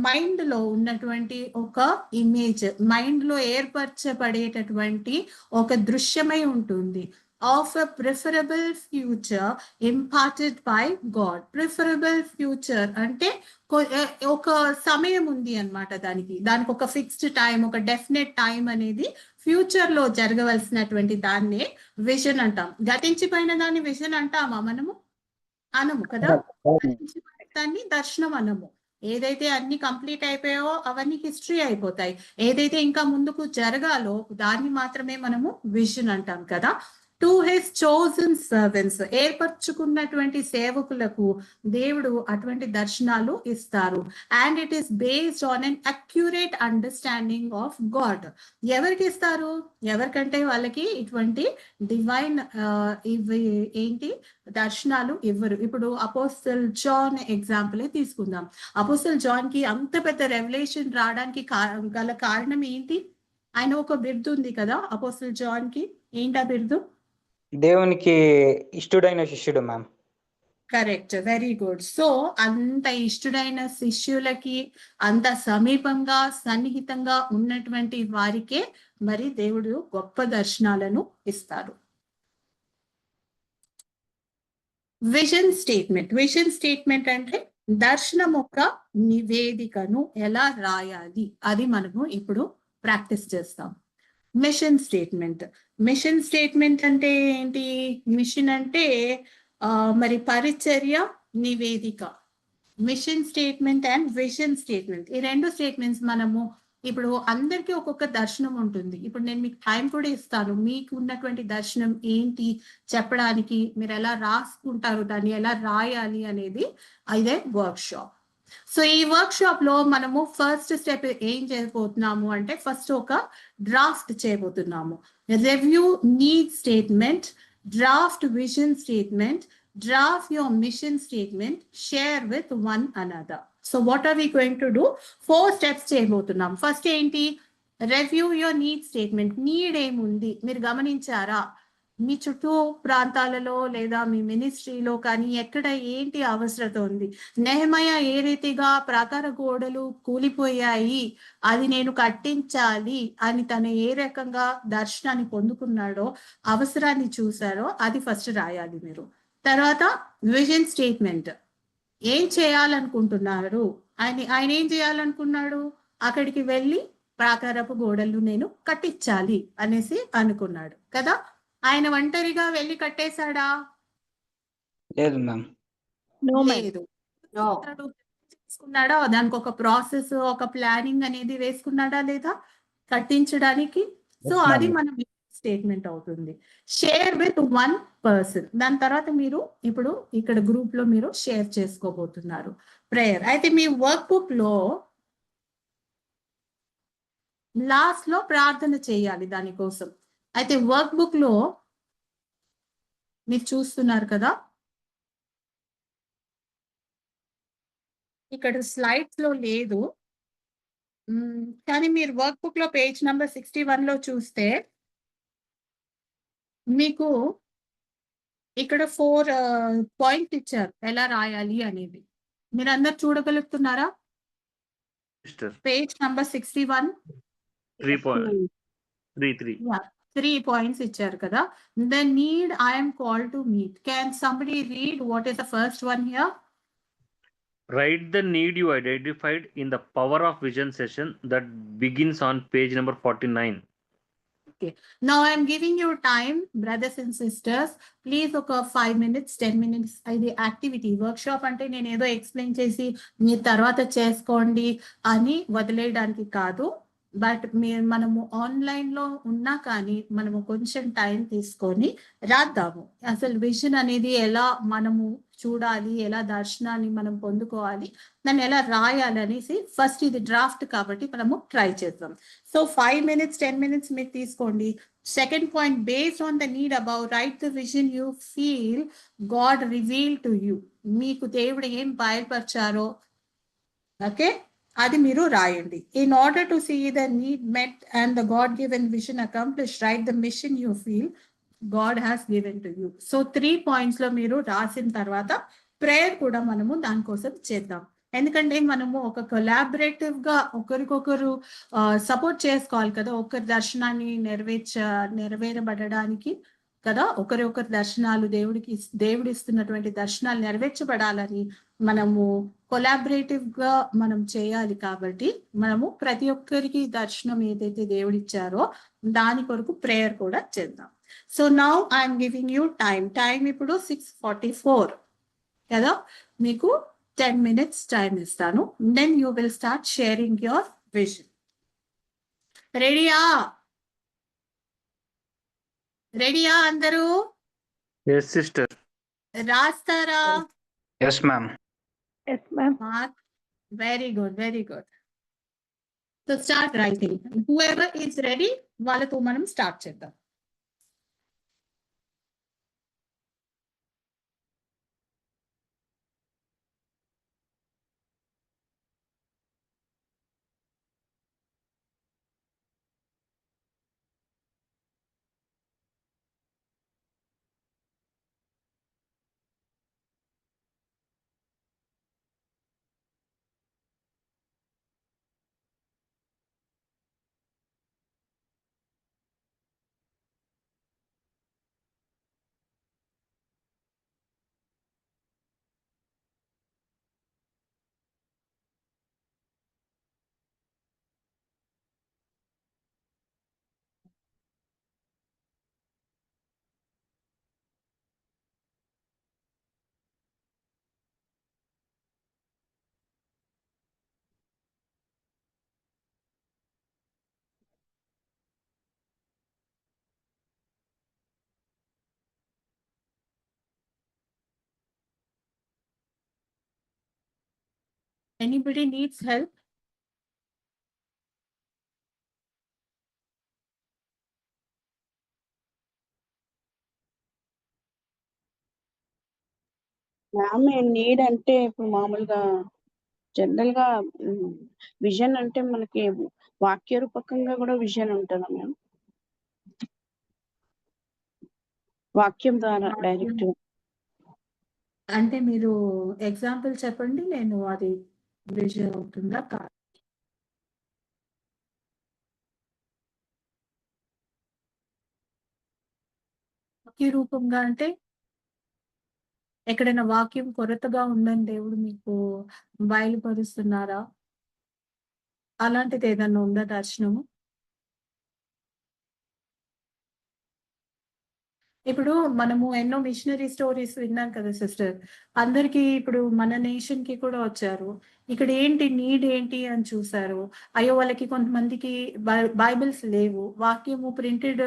మైండ్ లో ఉన్నటువంటి ఒక ఇమేజ్, మైండ్ లో ఏర్పరచబడేటటువంటి ఒక దృశ్యమై ఉంటుంది. Of a preferable future imparted by God. Preferable future అంటే ఒక సమయం ఉంది అన్నమాట, దానికి ఒక ఫిక్స్డ్ టైం, ఒక డెఫినెట్ టైం అనేది ఫ్యూచర్ లో జరగవలసినటువంటి దాన్నే విజన్ అంటాం. గతించిపోయిన దాన్ని విజన్ అంటామా మనము? అనము కదా. గతించిపోయిన దాన్ని దర్శనం అనము. ఏదైతే అన్ని కంప్లీట్ అయిపోయావో అవన్నీ హిస్టరీ అయిపోతాయి, ఏదైతే ఇంకా ముందుకు జరగాలో దాన్ని మాత్రమే మనము విజన్ అంటాం కదా. టు హిస్ చోజన్ సర్వెంట్స్, ఏర్పరచుకున్నటువంటి సేవకులకు దేవుడు అటువంటి దర్శనాలు ఇస్తారు. And it is based on an accurate understanding of God. ఎవరికి ఇస్తారు? ఎవరికంటే వాళ్ళకి ఇటువంటి డివైన్ ఇవి ఏంటి దర్శనాలు ఇవ్వరు. ఇప్పుడు అపోస్తల్ జాన్ ఎగ్జాంపుల్ తీసుకుందాం. అపోస్తల్ జాన్ కి అంత పెద్ద రెవల్యూషన్ రావడానికి గల కారణం ఏంటి? ఆయన ఒక బిరుదు ఉంది కదా అపోస్తల్ జాన్ కి. ఏంటి ఆ బిరుదు? దేవునికి ఇష్టడైన శిష్యుడు ma'am. Correct, very good. So అంత ఇష్టడైన శిష్యులకి అంత సమీపంగా సన్నిహితంగా ఉన్నటువంటి వారికే మరి దేవుడు గొప్ప దర్శనాలను ఇస్తారు. విజన్ స్టేట్మెంట్ అంటే దర్శనం యొక్క నివేదికను ఎలా రాయాలి అది మనము ఇప్పుడు ప్రాక్టీస్ చేస్తాం. మిషన్ స్టేట్మెంట్ అంటే ఏంటి? మిషన్ అంటే మరి పరిచర్య నివేదిక. Mission statement and vision statement, ఈ రెండు స్టేట్మెంట్స్ మనము ఇప్పుడు అందరికీ ఒక్కొక్క దర్శనం ఉంటుంది. ఇప్పుడు నేను మీకు టైం కూడా ఇస్తాను, మీకు ఉన్నటువంటి దర్శనం ఏంటి చెప్పడానికి, మీరు ఎలా రాసుకుంటారు, దాన్ని ఎలా రాయాలి అనేది ఇదే వర్క్ షాప్. సో ఈ వర్క్ షాప్ లో మనము ఫస్ట్ స్టెప్ ఏం చేయబోతున్నాము అంటే ఫస్ట్ ఒక డ్రాఫ్ట్ చేయబోతున్నాము. Review need statement, draft vision statement, draft your mission statement, share with one another. So what are we going to do? 4 steps చేయబోతున్నాం. First ఏంటి? Review your need statement. Need ఏముంది మీరు గమనించారా? మీ చుట్టూ ప్రాంతాలలో లేదా మీ మినిస్ట్రీలో కానీ ఎక్కడ ఏంటి అవసరత ఉంది? నెహెమయా ఏ రీతిగా ప్రాకార గోడలు కూలిపోయాయి, అది నేను కట్టించాలి అని తను ఏ రకంగా దర్శనాన్ని పొందుకున్నాడో, అవసరాన్ని చూసారో అది ఫస్ట్ రాయాలి మీరు. తర్వాత విజన్ స్టేట్మెంట్, ఏం చేయాలనుకుంటున్నారు, ఆయన ఏం చేయాలనుకున్నాడు? అక్కడికి వెళ్ళి ప్రాకారపు గోడలు నేను కట్టించాలి అనేసి అనుకున్నాడు కదా. ఆయన ఒంటరిగా వెళ్ళి కట్టేశాడా? లేదు మ్యామ్. లేదు. చేసుకున్నాడా? దానికి ఒక ప్రాసెస్, ఒక ప్లానింగ్ అనేది వేసుకున్నాడా లేదా కట్టించడానికి? సో అది మనం స్టేట్మెంట్ అవుతుంది. Share with one person. దాని తర్వాత మీరు ఇప్పుడు ఇక్కడ గ్రూప్ లో మీరు షేర్ చేసుకోబోతున్నారు ప్రేయర్. అయితే మీ వర్క్ బుక్ లో లాస్ట్ లో ప్రార్థన చేయాలి దానికోసం. అయితే వర్క్ బుక్ లో మీరు చూస్తున్నారు కదా, ఇక్కడ స్లైడ్స్ లో లేదు కానీ మీరు వర్క్ బుక్ లో పేజ్ నంబర్ 61 లో చూస్తే మీకు ఇక్కడ 4 పాయింట్ ఇచ్చారు ఎలా రాయాలి అనేది. మీరు అందరు చూడగలుగుతున్నారా? పేజ్ నంబర్ 61 3 points ఇచ్చారు కదా. The need I am called to meet. Can somebody read what is the first one here? Write the need you identified in the Power of Vision session that begins on page number 49. Okay. Now I am giving you time, brothers and sisters. Please ఒక 5 minutes, 10 minutes ఇది activity. Work shop అంటే నేను ఏదో explain చేసి మీ తర్వాత చేసుకోండి అని వదిలేయడానికి కాదు. బట్ మనము ఆన్లైన్ లో ఉన్నా కానీ మనము కొంచెం టైం తీసుకొని రాద్దాము. అసలు విజన్ అనేది ఎలా మనము చూడాలి, ఎలా దర్శనాన్ని మనం పొందుకోవాలి, దాన్ని ఎలా రాయాలి అనేసి ఫస్ట్ ఇది డ్రాఫ్ట్ కాబట్టి మనము ట్రై చేద్దాం. సో 5 minutes, 10 minutes మీరు తీసుకోండి. Second point, based on the need about write the vision you feel God reveal to you. మీకు దేవుడు ఏం బయలుపరిచారో ఓకే అది మీరు రాయండి. In order to see the need met and the God given vision accomplish, write the mission you feel God has given to you. So 3 points లో మీరు రాసిన తర్వాత ప్రేయర్ కూడా మనము దానికోసం చేద్దాం. ఎందుకంటే మనము ఒక కొలాబరేటివ్ గా ఒకరికొకరు సపోర్ట్ చేసుకోవాలి కదా, ఒకరి దర్శనాన్ని నెరవేరబడడానికి కదా. ఒకరి దర్శనాలు దేవుడు ఇస్తున్నటువంటి దర్శనాలు నెరవేర్చబడాలని మనము కొలాబరేటివ్ గా మనం చేయాలి. కాబట్టి మనము ప్రతి ఒక్కరికి దర్శనం ఏదైతే దేవుడు ఇచ్చారో దాని కొరకు ప్రేయర్ కూడా చేద్దాం. So now I'm giving you time ఇప్పుడు 6:44 కదా. మీకు 10 minutes టైం ఇస్తాను. Then you will start sharing your vision. రెడీయా అందరూ? Yes, sister. రాస్తారా? Yes, ma'am. Yes, ma'am. Very good. So start writing. Whoever is ready, వాళ్ళతో మనం స్టార్ట్ చేద్దాం. Anybody needs help? Ma'am need అంటే ఇప్పుడు మామూలుగా జనరల్ గా విజన్ అంటే మనకి వాక్య రూపకంగా కూడా విజన్ ఉంటుందా మ్యామ్? వాక్యం ద్వారా డైరెక్ట్ అంటే మీరు ఎగ్జాంపుల్ చెప్పండి, నేను అది విజన్ అవుతుందా కాదు. వాక్య రూపంగా అంటే ఎక్కడైనా వాక్యం కొరతగా ఉందని దేవుడు మీకు బయలుపరుస్తున్నారా? అలాంటిది ఏదన్నా ఉందా దర్శనము? ఇప్పుడు మనము ఎన్నో మిషనరీ స్టోరీస్ విన్నాం కదా సిస్టర్. అందరికీ ఇప్పుడు మన నేషన్ కి కూడా వచ్చారు. ఇక్కడ ఏంటి నీడ్ ఏంటి అని చూసారు. అయ్యో వాళ్ళకి కొంతమందికి బైబిల్స్ లేవు, వాక్యము ప్రింటెడ్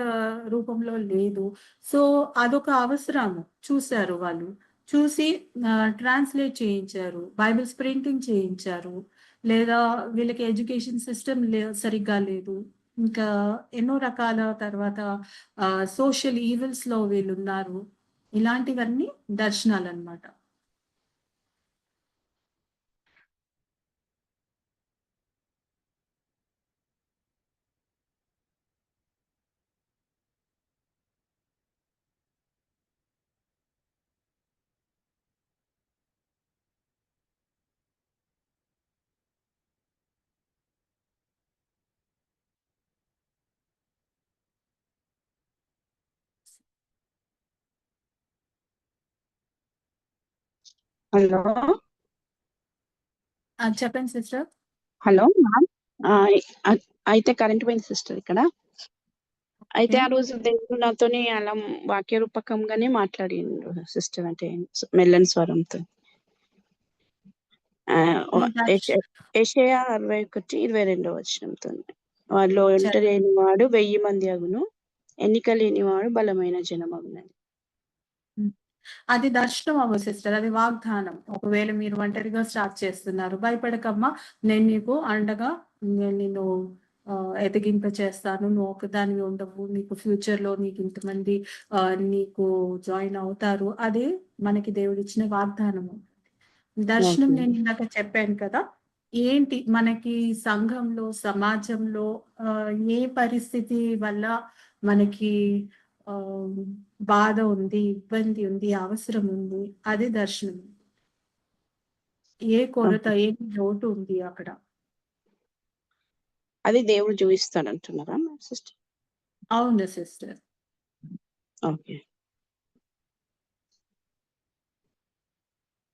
రూపంలో లేదు. సో అదొక అవసరము చూశారు వాళ్ళు. చూసి ట్రాన్స్లేట్ చేయించారు, బైబిల్స్ ప్రింటింగ్ చేయించారు. లేదా వీళ్ళకి ఎడ్యుకేషన్ సిస్టమ్ సరిగ్గా లేదు. ఇంకా ఎన్నో రకాల తర్వాత సోషల్ ఈవిల్స్ లో వీళ్ళు ఉన్నారు. ఇలాంటివన్నీ దర్శనాలు అన్నమాట. హలో చెప్పండి సిస్టర్. హలో మ్యామ్, అయితే కరెంట్ పోయింది సిస్టర్ ఇక్కడ. అయితే ఆ రోజు దేవుడు నాతోని అలా వాక్య రూపకంగానే మాట్లాడిండు సిస్టర్, అంటే మెల్లన్ స్వరంతో. యెషయా 61:22 వచనంతో, వాళ్ళు ఒంటరి అయిన వాడు 1000 మంది అగును, ఎన్నిక లేని వాడు బలమైన జనమగునని. అది దర్శనం అవ్వ సిస్టర్, అది వాగ్దానం. ఒకవేళ మీరు ఒంటరిగా స్టార్ట్ చేస్తున్నారు, భయపడకమ్మా, నేను నీకు అండగా, నేను నిన్ను ఎదిగింప చేస్తాను, నువ్వు ఒకదానివి ఉండవు, నీకు ఫ్యూచర్ లో నీకు ఇంతమంది నీకు జాయిన్ అవుతారు. అదే మనకి దేవుడు ఇచ్చిన వాగ్దానము. దర్శనం నేను ఇందాక చెప్పాను కదా, ఏంటి మనకి సంఘంలో సమాజంలో ఏ పరిస్థితి వల్ల మనకి బాధ ఉంది, ఇబ్బంది ఉంది, అవసరం ఉంది, అది దర్శనం. ఏ కొరత, ఏ లోటు ఉంది అక్కడ, అది దేవుడు చూపిస్తాడు అంటున్నారా సిస్టర్? అవును సిస్టర్. ఓకే.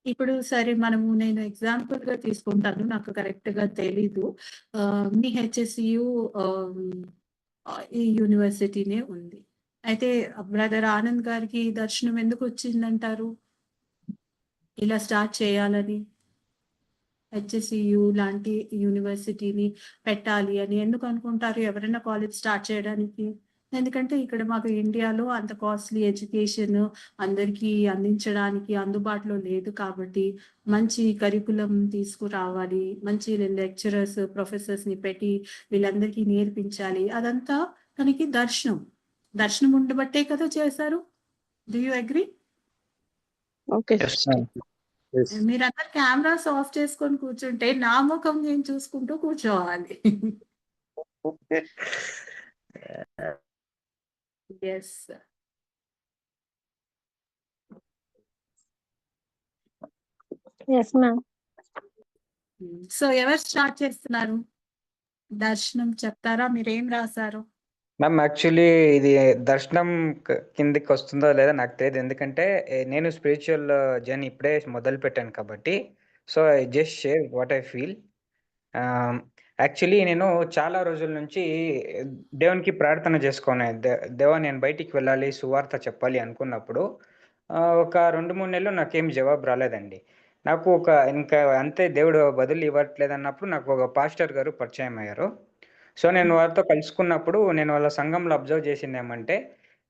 ఇప్పుడు సరే నేను ఎగ్జాంపుల్ గా తీసుకుంటాను, నాకు కరెక్ట్ గా తెలీదు. మీ హెచ్ఎస్యు ఈ యూనివర్సిటీనే ఉంది. అయితే బ్రదర్ ఆనంద్ గారికి దర్శనం ఎందుకు వచ్చిందంటారు ఇలా స్టార్ట్ చేయాలని? హెచ్ఎస్యు లాంటి యూనివర్సిటీని పెట్టాలి అని ఎందుకు అనుకుంటారు ఎవరైనా కాలేజ్ స్టార్ట్ చేయడానికి? ఎందుకంటే ఇక్కడ మాకు ఇండియాలో అంత కాస్ట్లీ ఎడ్యుకేషన్ అందరికీ అందించడానికి అందుబాటులో లేదు. కాబట్టి మంచి కరికులం తీసుకురావాలి, మంచి లెక్చరర్స్ ప్రొఫెసర్స్ ని పెట్టి వీళ్ళందరికీ నేర్పించాలి. అదంతా తనకి దర్శనం ఉండబట్టే కదా చేశారు. Do you agree? ఓకే. మీరందరు కెమెరాస్ ఆఫ్ చేసుకొని కూర్చుంటే నా ముఖం నేను చూసుకుంటూ కూర్చోవాలి. ఎస్. Yes ma'am. సో ఎవరు స్టార్ట్ చేస్తున్నారు? దర్శనం చెప్తారా? మీరేం రాశారు? మ్యామ్ యాక్చువల్లీ ఇది దర్శనం కిందకి వస్తుందో లేదో నాకు తెలియదు, ఎందుకంటే నేను స్పిరిచువల్ జర్నీ ఇప్పుడే మొదలు పెట్టాను కాబట్టి. So I just share what I feel. Actually నేను చాలా రోజుల నుంచి దేవునికి ప్రార్థన చేసుకునే, దేవా నేను బయటికి వెళ్ళాలి, సువార్త చెప్పాలి అనుకున్నప్పుడు ఒక 2-3 నెలలు నాకేం జవాబు రాలేదండి. నాకు ఇంకా అంతే, దేవుడు బదులు ఇవ్వట్లేదు అన్నప్పుడు నాకు ఒక పాస్టర్ గారు పరిచయం అయ్యారు. సో నేను వారితో కలుసుకున్నప్పుడు నేను వాళ్ళ సంఘంలో అబ్జర్వ్ చేసింది ఏమంటే,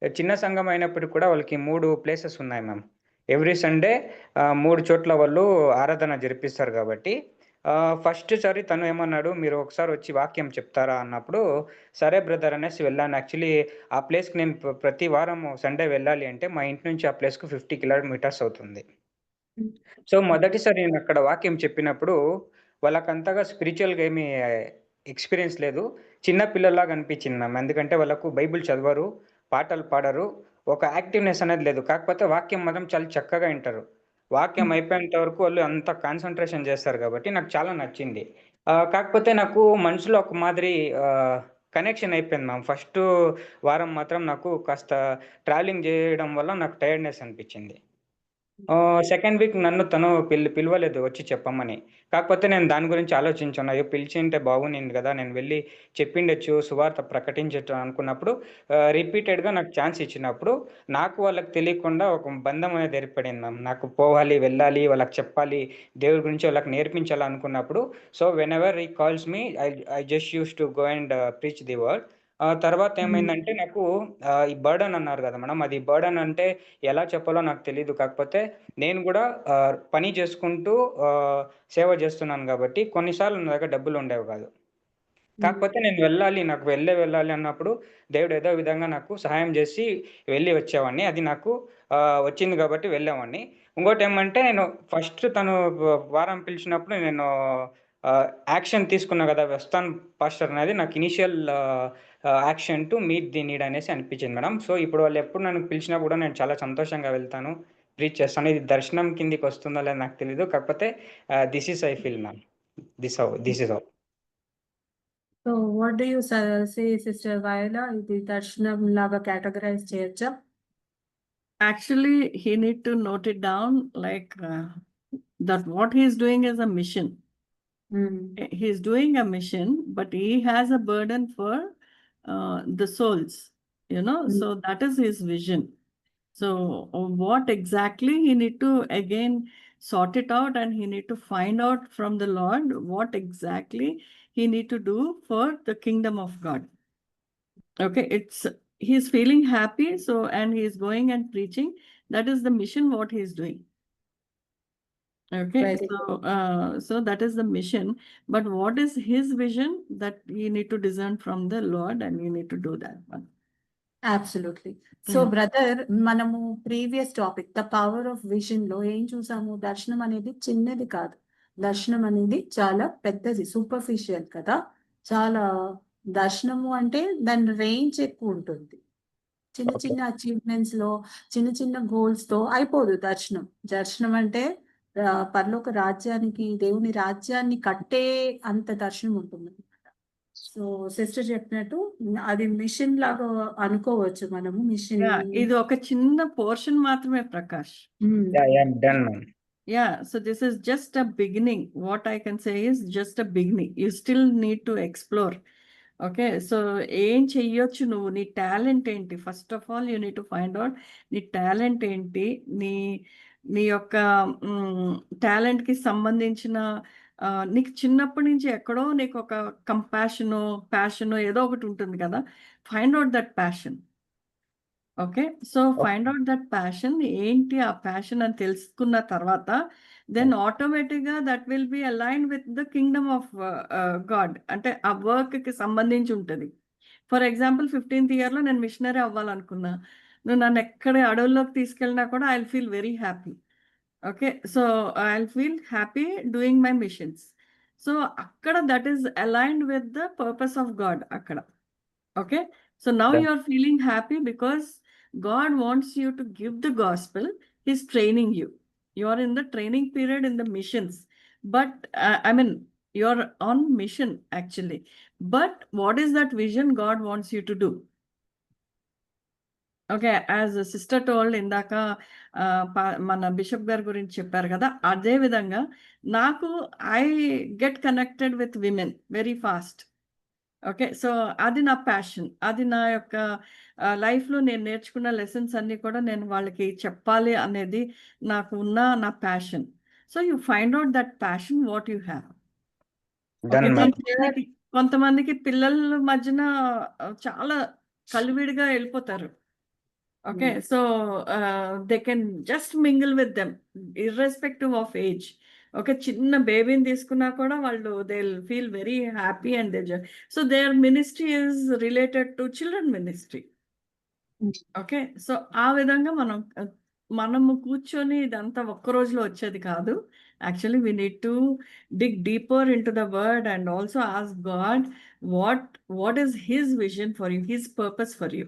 చిన్న సంఘం అయినప్పటికీ కూడా వాళ్ళకి 3 ప్లేసెస్ ఉన్నాయి మ్యామ్. ఎవ్రీ సండే 3 చోట్ల వాళ్ళు ఆరాధన జరిపిస్తారు కాబట్టి ఫస్ట్ సారి తను ఏమన్నాడు, "మీరు ఒకసారి వచ్చి వాక్యం చెప్తారా?" అన్నప్పుడు, "సరే బ్రదర్" అనేసి వెళ్ళాను. యాక్చువల్లీ ఆ ప్లేస్‌కి నేను ప్రతి వారము సండే వెళ్ళాలి అంటే మా ఇంటి నుంచి ఆ ప్లేస్‌కు 50 కిలోమీటర్స్ అవుతుంది. హ్మ్. సో, మొదటిసారి నేనక్కడ వాక్యం చెప్పినప్పుడు వాళ్ళకంతగా స్పిరిచ్యువల్‌గా ఏమీ ఎక్స్‌పీరియన్స్ లేదు. చిన్న పిల్లల్లాగా అనిపించింది మ్యామ్. ఎందుకంటే వాళ్ళకు బైబిల్ చదవరు, పాటలు పాడరు, ఒక యాక్టివ్‌నెస్ అనేది లేదు. కాకపోతే వాక్యం మాత్రం చాలా చక్కగా ఇంటారు. వాక్యం హ్మ్. అయిపోయేంత వరకు వాళ్ళు అంత కాన్సంట్రేషన్ చేస్తారు కాబట్టి నాకు చాలా నచ్చింది. కాకపోతే నాకు మనసులో ఒక మాదిరి కనెక్షన్ అయిపోయింది మ్యామ్. ఫస్టు వారం మాత్రం నాకు కాస్త ట్రావెలింగ్ చేయడం వల్ల నాకు టైర్డ్‌నెస్ అనిపించింది. సెకండ్ వీక్ నన్ను తను పిలవలేదు వచ్చి చెప్పమని. కాకపోతే నేను దాని గురించి ఆలోచించాను. అయ్యో! పిలిచింటే బాగున్నింది గదా! నేను వెళ్లి చెప్పిండొచ్చు, సువార్త ప్రకటించొచ్చు అనుకున్నప్పుడు రిపీటెడ్‌గా నాకు ఛాన్స్ ఇచ్చినప్పుడు, నాకు వాళ్ళకి తెలియకుండా ఒక బంధం అనేది ఏర్పడింది మ్యామ్. నాకు పోవాలి, వెళ్ళాలి, వాళ్ళకి చెప్పాలి, దేవుడి గురించి వాళ్ళకి నేర్పించాలి అనుకున్నప్పుడు, so, whenever he calls me I just used to go and preach the word. తర్వాత హ్మ్. ఏమైందంటే నాకు ఈ బర్డెన్ అన్నారు గదా మేడం! అది బర్డెన్ అంటే ఎలా చెప్పాలో నాకు తెలీదు. కాకపోతే నేను గూడా పని చేసుకుంటూ సేవ చేస్తున్నాను గాబట్టి కొన్నిసార్లు నా దగ్గర డబ్బులుండేవి గాదు. హ్మ్. కాకపోతే నేను వెళ్ళాలి, నాకు వెళ్ళాలి అన్నప్పుడు దేవుడు ఏదో విధంగా నాకు సహాయం జేసి వెళ్ళి వచ్చేవాడిని. అది నాకు వచ్చింది గాబట్టి వెళ్ళేవాడిని. ఇంకోటేమంటే నేను ఫస్ట్ తను వారం పిలిచినప్పుడు నేను యాక్షన్ తీసుకున్నా గదా! వస్తాను పాస్టర్ అనేది నాకు initial action to meet the need అనేసి అనిపించింది మేడం. సో, ఇప్పుడు వాళ్ళెప్పుడు నన్ను పిలిచినా గూడా నేను చాలా సంతోషంగా వెళ్తాను. ప్రీచ్ చేస్తాను. ఇది దర్శనం కిందికొస్తుందో లేదో నాకు తెలీదు. కాకపోతే this is I feel ma'am. This is how. So what do you say sister viola? ఇది దర్శనం లాగా కేటగరైజ్ చేయొచ్చా? Actually, he need to note it down like that what he is doing is a mission. హ్మ్. He is doing a mission, but he has a burden for the souls, you know, హ్మ్. so that is his vision. So what exactly he need to again sort it out, and he need to find out from the Lord what exactly he need to do for the kingdom of God. Okay, he's feeling happy, so and he is going and preaching. That is the mission what he is doing. Okay, Very so that is the mission. But what is his vision, that you need to discern from the Lord, and you need to do that one. Absolutely. So Yeah. Brother, మనము previous topic the power of విజన్‌లో ఏం చూసాము? దర్శనం అనేది చిన్నది కాదు. దర్శనం అనేది చాలా పెద్దది. సూపర్ఫిషియల్ కదా! చాలా దర్శనము అంటే దాని రేంజ్ ఎక్కువుంటుంది. చిన్న ఓకే. చిన్న అచీవ్‌మెంట్స్‌లో, చిన్న చిన్న గోల్స్‌తో అయిపోదు దర్శనం. దర్శనం అంటే పరలోక రాజ్యానికి, దేవుని రాజ్యాన్ని కట్టే అంత దర్శనం ఉంటుందన్నమాట. సో సిస్టర్ చెప్పినట్టు అది మిషన్ లాగా అనుకోవచ్చు మనము. మిషన్. Yeah, ఇది ఒక చిన్న portion మాత్రమే ప్రకాష్. హ్మ్. Yeah! Done ma'am. Yeah, so this is just a beginning. What I can say is just a beginning. You still need to explore. Okay, so ఏం చెయ్యొచ్చు నువ్వు? నీ టాలెంట్ ఏంటి? First of all you need to find out నీ talent ఏంటి? నీ నీ యొక్క టాలెంట్‌కి సంబంధించిన నీకు చిన్నప్పటి నుంచి ఎక్కడో నీకు ఒక కంపాషనో, ప్యాషనో ఏదో ఒకటి ఉంటుంది కదా! Find out that passion. Okay. So, find out that passion. ఏంటి ఆ ప్యాషన్ అని తెలుసుకున్న తర్వాత దెన్ ఆటోమేటిక్‌గా that will be aligned with the Kingdom of God. అంటే ఆ వర్క్‌కి సంబంధించి ఉంటది. ఫర్ ఎగ్జాంపుల్ 15థ్ ఇయర్‌లో నేను మిషనరీ అవ్వాలనుకున్నా. నువ్వు నన్ను ఎక్కడ అడవుల్లోకి తీసుకెళ్ళినా కూడా I will feel very happy. Okay. So, I will feel happy doing my missions. So, అక్కడ that is aligned with the purpose of God అక్కడ. Okay, so now done. you are feeling happy because God wants you to give the gospel. He's training you. You are in the training period in the missions, but I mean, you're on mission actually. But what is that vision God wants you to do? Okay. As sister told ఇందాక మన bishop గారి గురించి చెప్పారు కదా! అదే విధంగా నాకు I get connected with women very fast. Okay. So, అది నా ప్యాషన్. అది నా యొక్క లైఫ్‌లో నేను నేర్చుకున్న లెసన్స్ అన్నీ కూడా నేను వాళ్ళకి చెప్పాలి అనేది నాకు ఉన్న నా passion. So, you find out that passion what you have. Okay. Done ma'am. కొంతమందికి పిల్లల మధ్యన చాలా కలివిడిగా ఎళ్ళిపోతారు. ఓకే. Hmm. So, they can just mingle with them irrespective of age. ఒక చిన్న బేబీని తీసుకున్నా కూడా వాళ్ళు they feel very happy and they so their ministry is related to children ministry. Okay, so ఆ విధంగా మనము కూర్చొని ఇదంతా ఒక్క రోజులో వచ్చేది కాదు. Actually we need to dig deeper into the word and also ask God what is his vision for you, his purpose for you.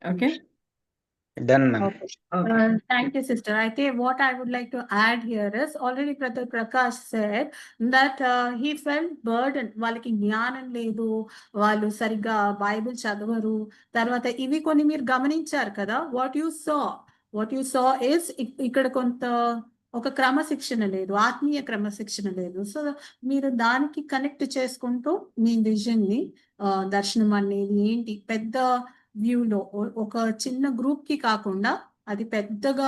Okay, done ma'am. okay. Thank you, sister. I think what I would like to add here is already Brother Prakash said that he felt burden. వాళ్ళకి జ్ఞానం లేదు, వాళ్ళు సరిగ్గా Bible చదవరు. తర్వాత ఇవి కొన్ని మీరు గమనించారు కదా. వాట్ యు సా ఇస్ ఇక్కడ కొంత ఒక క్రమశిక్షణ లేదు, ఆత్మీయ క్రమశిక్షణ లేదు. సో మీరు దానికి కనెక్ట్ చేసుకుంటూ మీ విజన్ ని దర్శనం అనేది ఏంటి పెద్ద వ్యూలో ఒక చిన్న గ్రూప్ కి కాకుండా అది పెద్దగా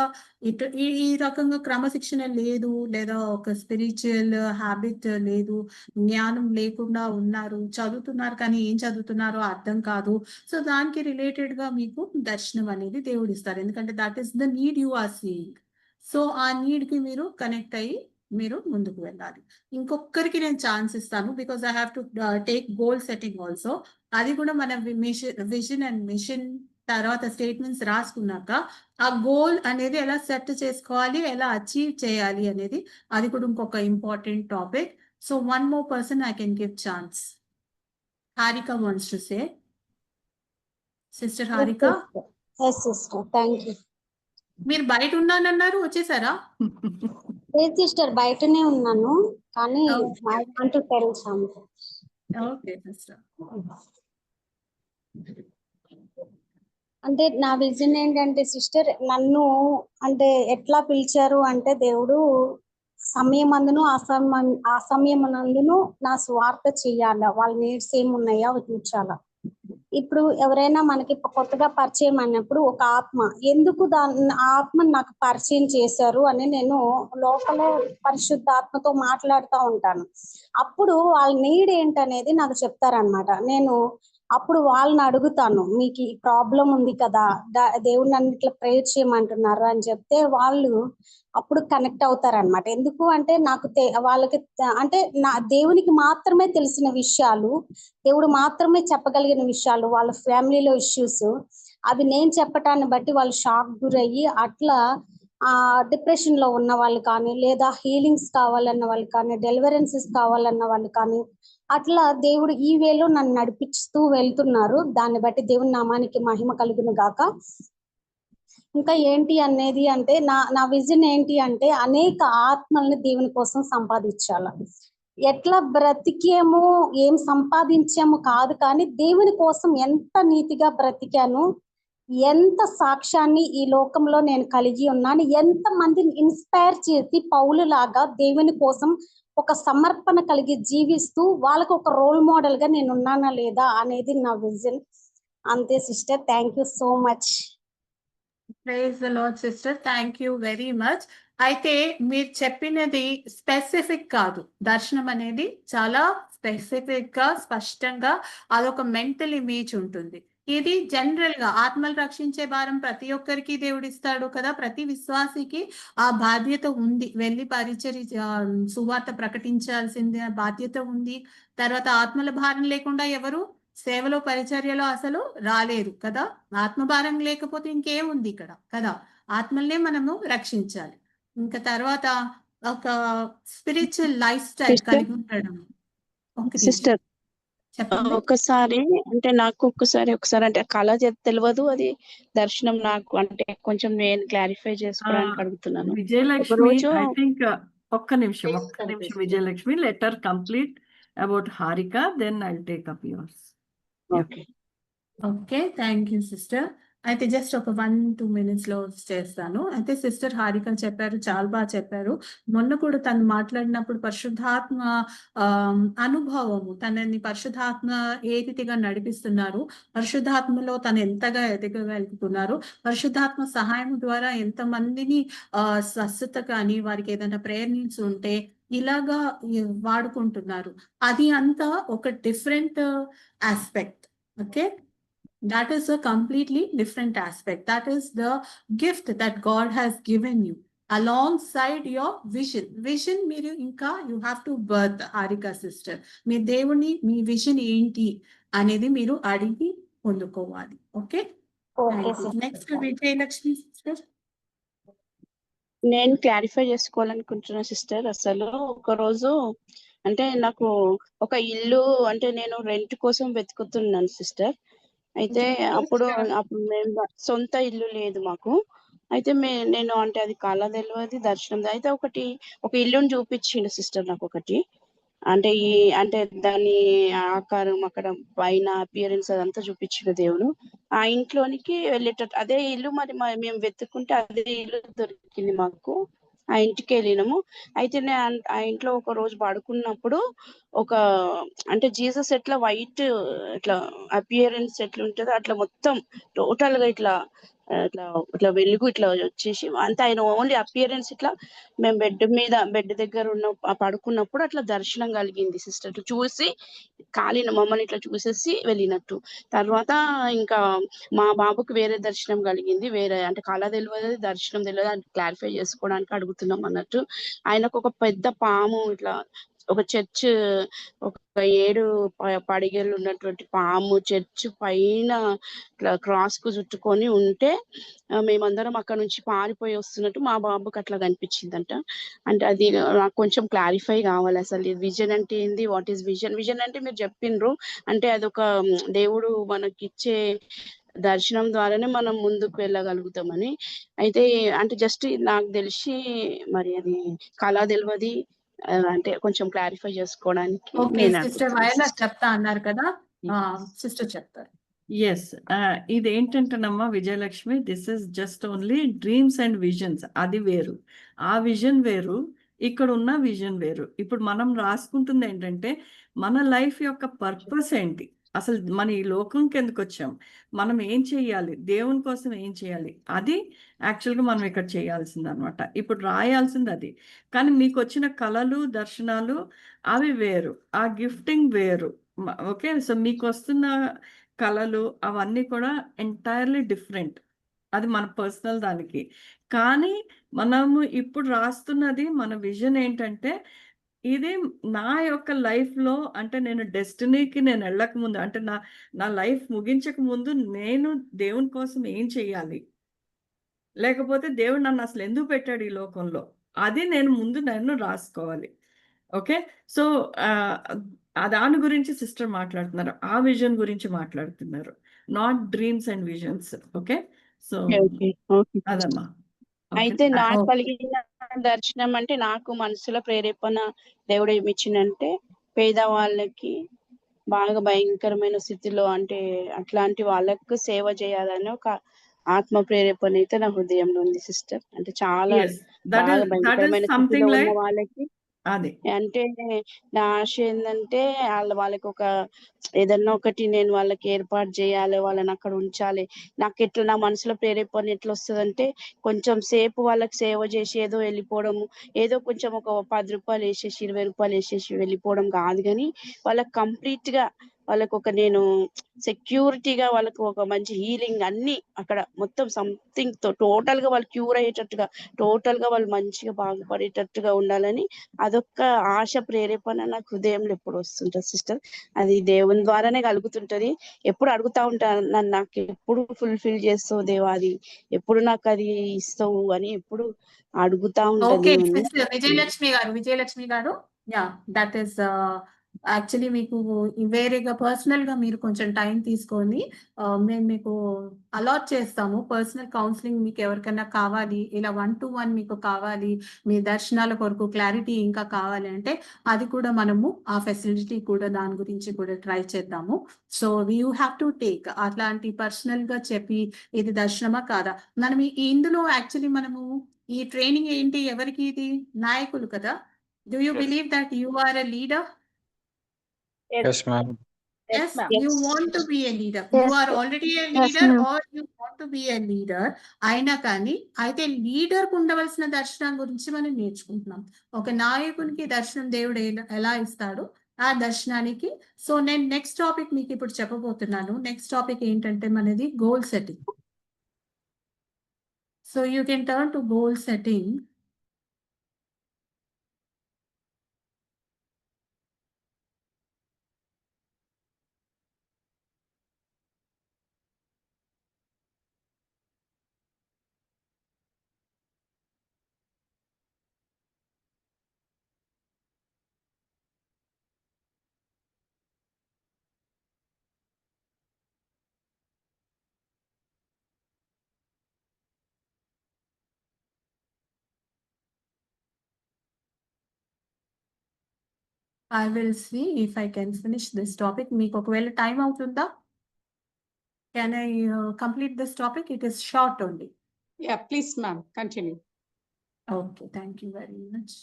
ఈ రకంగా క్రమశిక్షణ లేదు, లేదా ఒక స్పిరిచువల్ హ్యాబిట్ లేదు, జ్ఞానం లేకుండా ఉన్నారు, చదువుతున్నారు కానీ ఏం చదువుతున్నారో అర్థం కాదు. సో దానికి రిలేటెడ్ గా మీకు దర్శనం అనేది దేవుడు ఇస్తారు, ఎందుకంటే that is the need you are seeing. So ఆ నీడ్ కి మీరు కనెక్ట్ అయ్యి మీరు ముందుకు వెళ్ళాలి. ఇంకొకరికి నేను ఛాన్స్ ఇస్తాను, because I have to take goal setting also. అది కూడా మన విజన్ అండ్ మిషన్ తర్వాత స్టేట్మెంట్స్ రాసుకున్నాక ఆ గోల్ అనేది ఎలా సెట్ చేసుకోవాలి, ఎలా అచీవ్ చేయాలి అనేది అది కూడా ఇంకొక important topic. So one more person I can give chance. Harika wants to say. Sister Harika. Yes, sister. Thank you. మీరు బయట ఉన్నానన్నారు, వచ్చేసారా? లేదు సిస్టర్, బయటనే ఉన్నాను కానీ I want to tell something. Okay sister. అంటే నా విజన్ ఏంటంటే సిస్టర్, నన్ను అంటే ఎట్లా పిలిచారు అంటే దేవుడు సమయమందును అసమయమందును నా స్వార్థ చెయ్యాల, వాళ్ళ నీడ్స్ ఏమున్నాయో అవి తీర్చాలా. ఇప్పుడు ఎవరైనా మనకి కొత్తగా పరిచయం అయినప్పుడు ఒక ఆత్మ ఎందుకు ఆత్మను నాకు పరిచయం చేశారు అని నేను లోపల పరిశుద్ధాత్మతో మాట్లాడుతూ ఉంటాను. అప్పుడు వాళ్ళ నీడ్ ఏంటనేది నాకు చెప్తారనమాట. నేను అప్పుడు వాళ్ళని అడుగుతాను, మీకు ఈ ప్రాబ్లం ఉంది కదా, దేవుడు నన్ను ఇట్లా ప్రేయర్ చేయమంటున్నారు అని చెప్తే వాళ్ళు అప్పుడు కనెక్ట్ అవుతారనమాట. ఎందుకు అంటే నాకు వాళ్ళకి అంటే నా దేవునికి మాత్రమే తెలిసిన విషయాలు, దేవుడు మాత్రమే చెప్పగలిగిన విషయాలు, వాళ్ళ ఫ్యామిలీలో ఇష్యూస్ అవి నేను చెప్పటాన్ని బట్టి వాళ్ళు షాక్ గురయ్యి అట్లా డిప్రెషన్ లో ఉన్న వాళ్ళు కానీ, లేదా హీలింగ్స్ కావాలన్న వాళ్ళు కానీ, డెలివరెన్సెస్ కావాలన్న వాళ్ళు కానీ, అట్లా దేవుడు ఈ వేలో నన్ను నడిపిస్తూ వెళ్తున్నారు. దాన్ని బట్టి దేవుని నామానికి మహిమ కలుగును గాక. ఇంకా ఏంటి అనేది అంటే నా విజన్ ఏంటి అంటే అనేక ఆత్మల్ని దేవుని కోసం సంపాదించాల. ఎట్లా బ్రతికేమో ఏం సంపాదించామో కాదు, కానీ దేవుని కోసం ఎంత నీతిగా బ్రతికాను, ఎంత సాక్ష్యాన్ని ఈ లోకంలో నేను కలిగి ఉన్నాను, ఎంత మందిని ఇన్స్పైర్ చేసి పౌలు లాగా దేవుని కోసం ఒక సమర్పణ కలిగి జీవిస్తూ వాళ్ళకు ఒక రోల్ మోడల్ గా నేను ఉన్నానా లేదా అనేది నా విజన్. అంతే sister, thank you so much. Praise the Lord sister, thank you very much. అయితే మీరు చెప్పినది స్పెసిఫిక్ కాదు, దర్శనం అనేది చాలా స్పెసిఫిక్ గా స్పష్టంగా అదొక మెంటల్ ఇమేజ్ ఉంటుంది. ఇది జనరల్ గా ఆత్మలు రక్షించే భారం ప్రతి ఒక్కరికి దేవుడు ఇస్తాడు కదా, ప్రతి విశ్వాసికి ఆ బాధ్యత ఉంది, వెళ్ళి సువార్త ప్రకటించాల్సిన బాధ్యత ఉంది. తర్వాత ఆత్మల భారం లేకుండా ఎవరు సేవలో పరిచర్యలో అసలు రాలేరు కదా. ఆత్మభారం లేకపోతే ఇంకేముంది ఇక్కడ కదా, ఆత్మల్నే మనము రక్షించాలి. ఇంకా తర్వాత ఒక స్పిరిచువల్ లైఫ్ స్టైల్ కలిగి ఉండడం. సిస్టర్ చెప్పండి. ఒకసారి అంటే నాకు ఒకసారి అంటే కళ తెలియదు, అది దర్శనం నాకు అంటే కొంచెం నేను క్లారిఫై చేసుకోవడానికి అడుగుతున్నాను. విజయలక్ష్మి, ఐ థింక్ ఒక్క నిమిషం Vijayalakshmi, letter complete about Harika, then I will take up yours. Okay, thank you sister. అయితే జస్ట్ ఒక 1-2 minutes లో చేస్తాను. అయితే సిస్టర్ హారిక చెప్పారు, చాలా బాగా చెప్పారు. మొన్న కూడా తను మాట్లాడినప్పుడు పరిశుద్ధాత్మ అనుభవము, తనని పరిశుద్ధాత్మ ఏ రీతిగా నడిపిస్తున్నారు, పరిశుద్ధాత్మలో తను ఎంతగా ఎదగగలుగుతున్నారు, పరిశుద్ధాత్మ సహాయం ద్వారా ఎంతమందిని స్వస్థత కానీ వారికి ఏదైనా ప్రేయర్ నీడ్స్ ఉంటే ఇలాగా వాడుకుంటున్నారు. అది అంతా ఒక different aspect. Okay, that is a completely different aspect. That is the gift that God has given you. Alongside your vision మీరు ఇంకా you have to birth Harika sister. మీ దేవుని మీ విజన్ ఏంటి అనేది మీరు అడిగి పొందుకోవాలి. Okay, next Vijayalakshmi sister. నేను క్లారిఫై చేసుకోవాలనుకుంటున్నా సిస్టర్. అసలు ఒక రోజు అంటే నాకు ఒక ఇల్లు అంటే నేను రెంట్ కోసం వెతుకుతున్నాను సిస్టర్. అయితే అప్పుడు మేము సొంత ఇల్లు లేదు మాకు. అయితే నేను అంటే అది కళ తెలియదు దర్శనం అయితే ఒక ఇల్లుని చూపించిండు సిస్టర్ నాకు ఒకటి. అంటే అంటే దాని ఆకారం అక్కడ పైన అపియరెన్స్ అదంతా చూపించిండు దేవుడు. ఆ ఇంట్లోనికి వెళ్ళేటట్టు అదే ఇల్లు మరి మేము వెతుక్కుంటే అదే ఇల్లు దొరికింది మాకు. ఆ ఇంటికి వెళ్ళినాము. అయితే నేను ఆ ఇంట్లో ఒక రోజు పడుకున్నప్పుడు అంటే జీసస్ ఎట్లా వైట్ ఇట్లా అపియరెన్స్ ఎట్లా ఉంటుందో అట్లా మొత్తం టోటల్ గా ఇట్లా ఇట్లా వెలుగు ఇట్లా వచ్చేసి అంత ఆయన ఓన్లీ అపియరెన్స్ ఇట్లా మేము బెడ్ దగ్గర పడుకున్నప్పుడు అట్లా దర్శనం కలిగింది సిస్టర్. చూసి మమ్మల్ని ఇట్లా చూసేసి వెళ్ళినట్టు. తర్వాత ఇంకా మా బాబుకి వేరే దర్శనం కలిగింది. వేరే అంటే కళ తెలియదు దర్శనం తెలియదు అని క్లారిఫై చేసుకోవడానికి అడుగుతున్నాం అన్నట్టు. ఆయనకు ఒక పెద్ద పాము ఇట్లా ఒక చర్చ్ ఒక 7 పడిగలు ఉన్నటువంటి పాము చర్చ్ పైన ఇట్లా క్రాస్ కు చుట్టుకొని ఉంటే మేమందరం అక్కడ నుంచి పారిపోయి వస్తున్నట్టు మా బాబుకి అట్లా కనిపించిందంట. అంటే అది నాకు కొంచెం క్లారిఫై కావాలి. అసలు విజన్ అంటే ఏంది, వాట్ ఈస్ విజన్? విజన్ అంటే మీరు చెప్పిండ్రు అంటే అదొక దేవుడు మనకిచ్చే దర్శనం ద్వారానే మనం ముందుకు వెళ్ళగలుగుతామని. అయితే అంటే జస్ట్ నాకు తెలిసి మరి అది కళ తెలియదు అంటే కొంచెం క్లారిఫై చేసుకోవడానికి నేను సిస్టర్ వయలా చెప్తా అన్నారు కదా, సిస్టర్ చెప్తారు. ఎస్, ఇదేంటంటేనమ్మా Vijayalakshmi, this is just only dreams and visions. అది వేరు, ఆ విజన్ వేరు, ఇక్కడ ఉన్న విజన్ వేరు. ఇప్పుడు మనం రాసుకుంటుంది ఏంటంటే మన లైఫ్ యొక్క పర్పస్ ఏంటి, అసలు మన ఈ లోకంకి ఎందుకు వచ్చాం, మనం ఏం చేయాలి, దేవుని కోసం ఏం చేయాలి, అది యాక్చువల్గా మనం ఇక్కడ చేయాల్సింది అనమాట. ఇప్పుడు రాయాల్సింది అది. కానీ మీకు వచ్చిన కళలు దర్శనాలు అవి వేరు, ఆ గిఫ్టింగ్ వేరు. ఓకే, సో మీకు వస్తున్న కళలు అవన్నీ కూడా ఎంటైర్లీ డిఫరెంట్, అది మన పర్సనల్ దానికి. కానీ మనము ఇప్పుడు రాస్తున్నది మన విజన్ ఏంటంటే ఇది నా యొక్క లైఫ్లో అంటే నేను డెస్టినీకి నేను వెళ్ళక ముందు అంటే నా లైఫ్ ముగించక ముందు నేను దేవుని కోసం ఏం చేయాలి, లేకపోతే దేవుడు నన్ను అసలు ఎందుకు పెట్టాడు ఈ లోకంలో, అది నేను రాసుకోవాలి. ఓకే, సో దాని గురించి సిస్టర్ మాట్లాడుతున్నారు, ఆ విజన్ గురించి మాట్లాడుతున్నారు, not dreams and visions. Okay, so అదమ్మా. అయితే నాకు కలిగిన దర్శనం అంటే నాకు మనసులో ప్రేరేపణ దేవుడు ఏమిచ్చిందంటే పేదవాళ్ళకి బాగా భయంకరమైన స్థితిలో అంటే అట్లాంటి వాళ్ళకు సేవ చేయాలని ఒక ఆత్మ ప్రేరేపణ అయితే నా హృదయంలో ఉంది సిస్టర్. అంటే చాలా బాగా భయంకరమైన స్థితిలో ఉన్న వాళ్ళకి అంటే నా ఆశ ఏంటంటే వాళ్ళకి ఒక ఏదన్నా ఒకటి నేను వాళ్ళకి ఏర్పాటు చేయాలి, వాళ్ళని అక్కడ ఉంచాలి. నాకు ఎట్లా నా మనసులో ప్రేరేపణ ఎట్లా వస్తుందంటే కొంచెం సేపు వాళ్ళకి సేవ చేసి ఏదో వెళ్ళిపోవడము, ఏదో కొంచెం ఒక 10 రూపాయలు వేసేసి 20 రూపాయలు వేసేసి వెళ్ళిపోవడం కాదు, కానీ వాళ్ళకి కంప్లీట్ గా వాళ్ళకు నేను సెక్యూరిటీగా వాళ్ళకు ఒక మంచి హీలింగ్ అన్ని అక్కడ మొత్తం సంథింగ్ టోటల్ గా వాళ్ళు క్యూర్ అయ్యేటట్టుగా టోటల్ గా వాళ్ళు మంచిగా బాగుపడేటట్టుగా ఉండాలని అదొక్క ఆశ ప్రేరేపణ నాకు హృదయంలో ఎప్పుడు వస్తుంటది సిస్టర్. అది దేవుని ద్వారానే కలుగుతుంటది. ఎప్పుడు అడుగుతా ఉంటాను, నన్ను నాకు ఎప్పుడు ఫుల్ఫిల్ చేస్తావు దేవా, అది ఎప్పుడు నాకు అది ఇస్తావు అని ఎప్పుడు అడుగుతా ఉంటాను. విజయలక్ష్మి గారు దట్ ఈస్ యాక్చువల్లీ మీకు వేరేగా పర్సనల్ గా మీరు కొంచెం టైం తీసుకొని మేము మీకు అలాట్ చేస్తాము. పర్సనల్ కౌన్సిలింగ్ మీకు ఎవరికైనా కావాలి, ఇలా 1-to-1 మీకు కావాలి, మీ దర్శనాల కొరకు క్లారిటీ ఇంకా కావాలి అంటే అది కూడా మనము ఆ ఫెసిలిటీ కూడా దాని గురించి కూడా ట్రై చేద్దాము. So you have to take అట్లాంటి పర్సనల్ గా చెప్పి ఇది దర్శనమా కాదా. మనం ఇందులో యాక్చువల్లీ మనము ఈ ట్రైనింగ్ ఏంటి, ఎవరికి ఇది నాయకులు కదా. Do you believe that you are a leader? Yes, ma'am. Yes, you want to be a leader. You are already a leader or you want to be a leader. అయినా కానీ అయితే లీడర్ కు ఉండవలసిన దర్శనం గురించి మనం నేర్చుకుంటున్నాం. ఒక నాయకునికి దర్శనం దేవుడు ఎలా ఇస్తాడు ఆ దర్శనానికి. సో నేను నెక్స్ట్ టాపిక్ మీకు ఇప్పుడు చెప్పబోతున్నాను. నెక్స్ట్ టాపిక్ ఏంటంటే మనది goal setting. So you can turn to goal setting. I will see if I can finish this topic. మీకు ఒకవేళ టైం అవుతుందా? Can I complete this topic? It is short only. Yeah, please, ma'am, continue. Okay, thank you very much.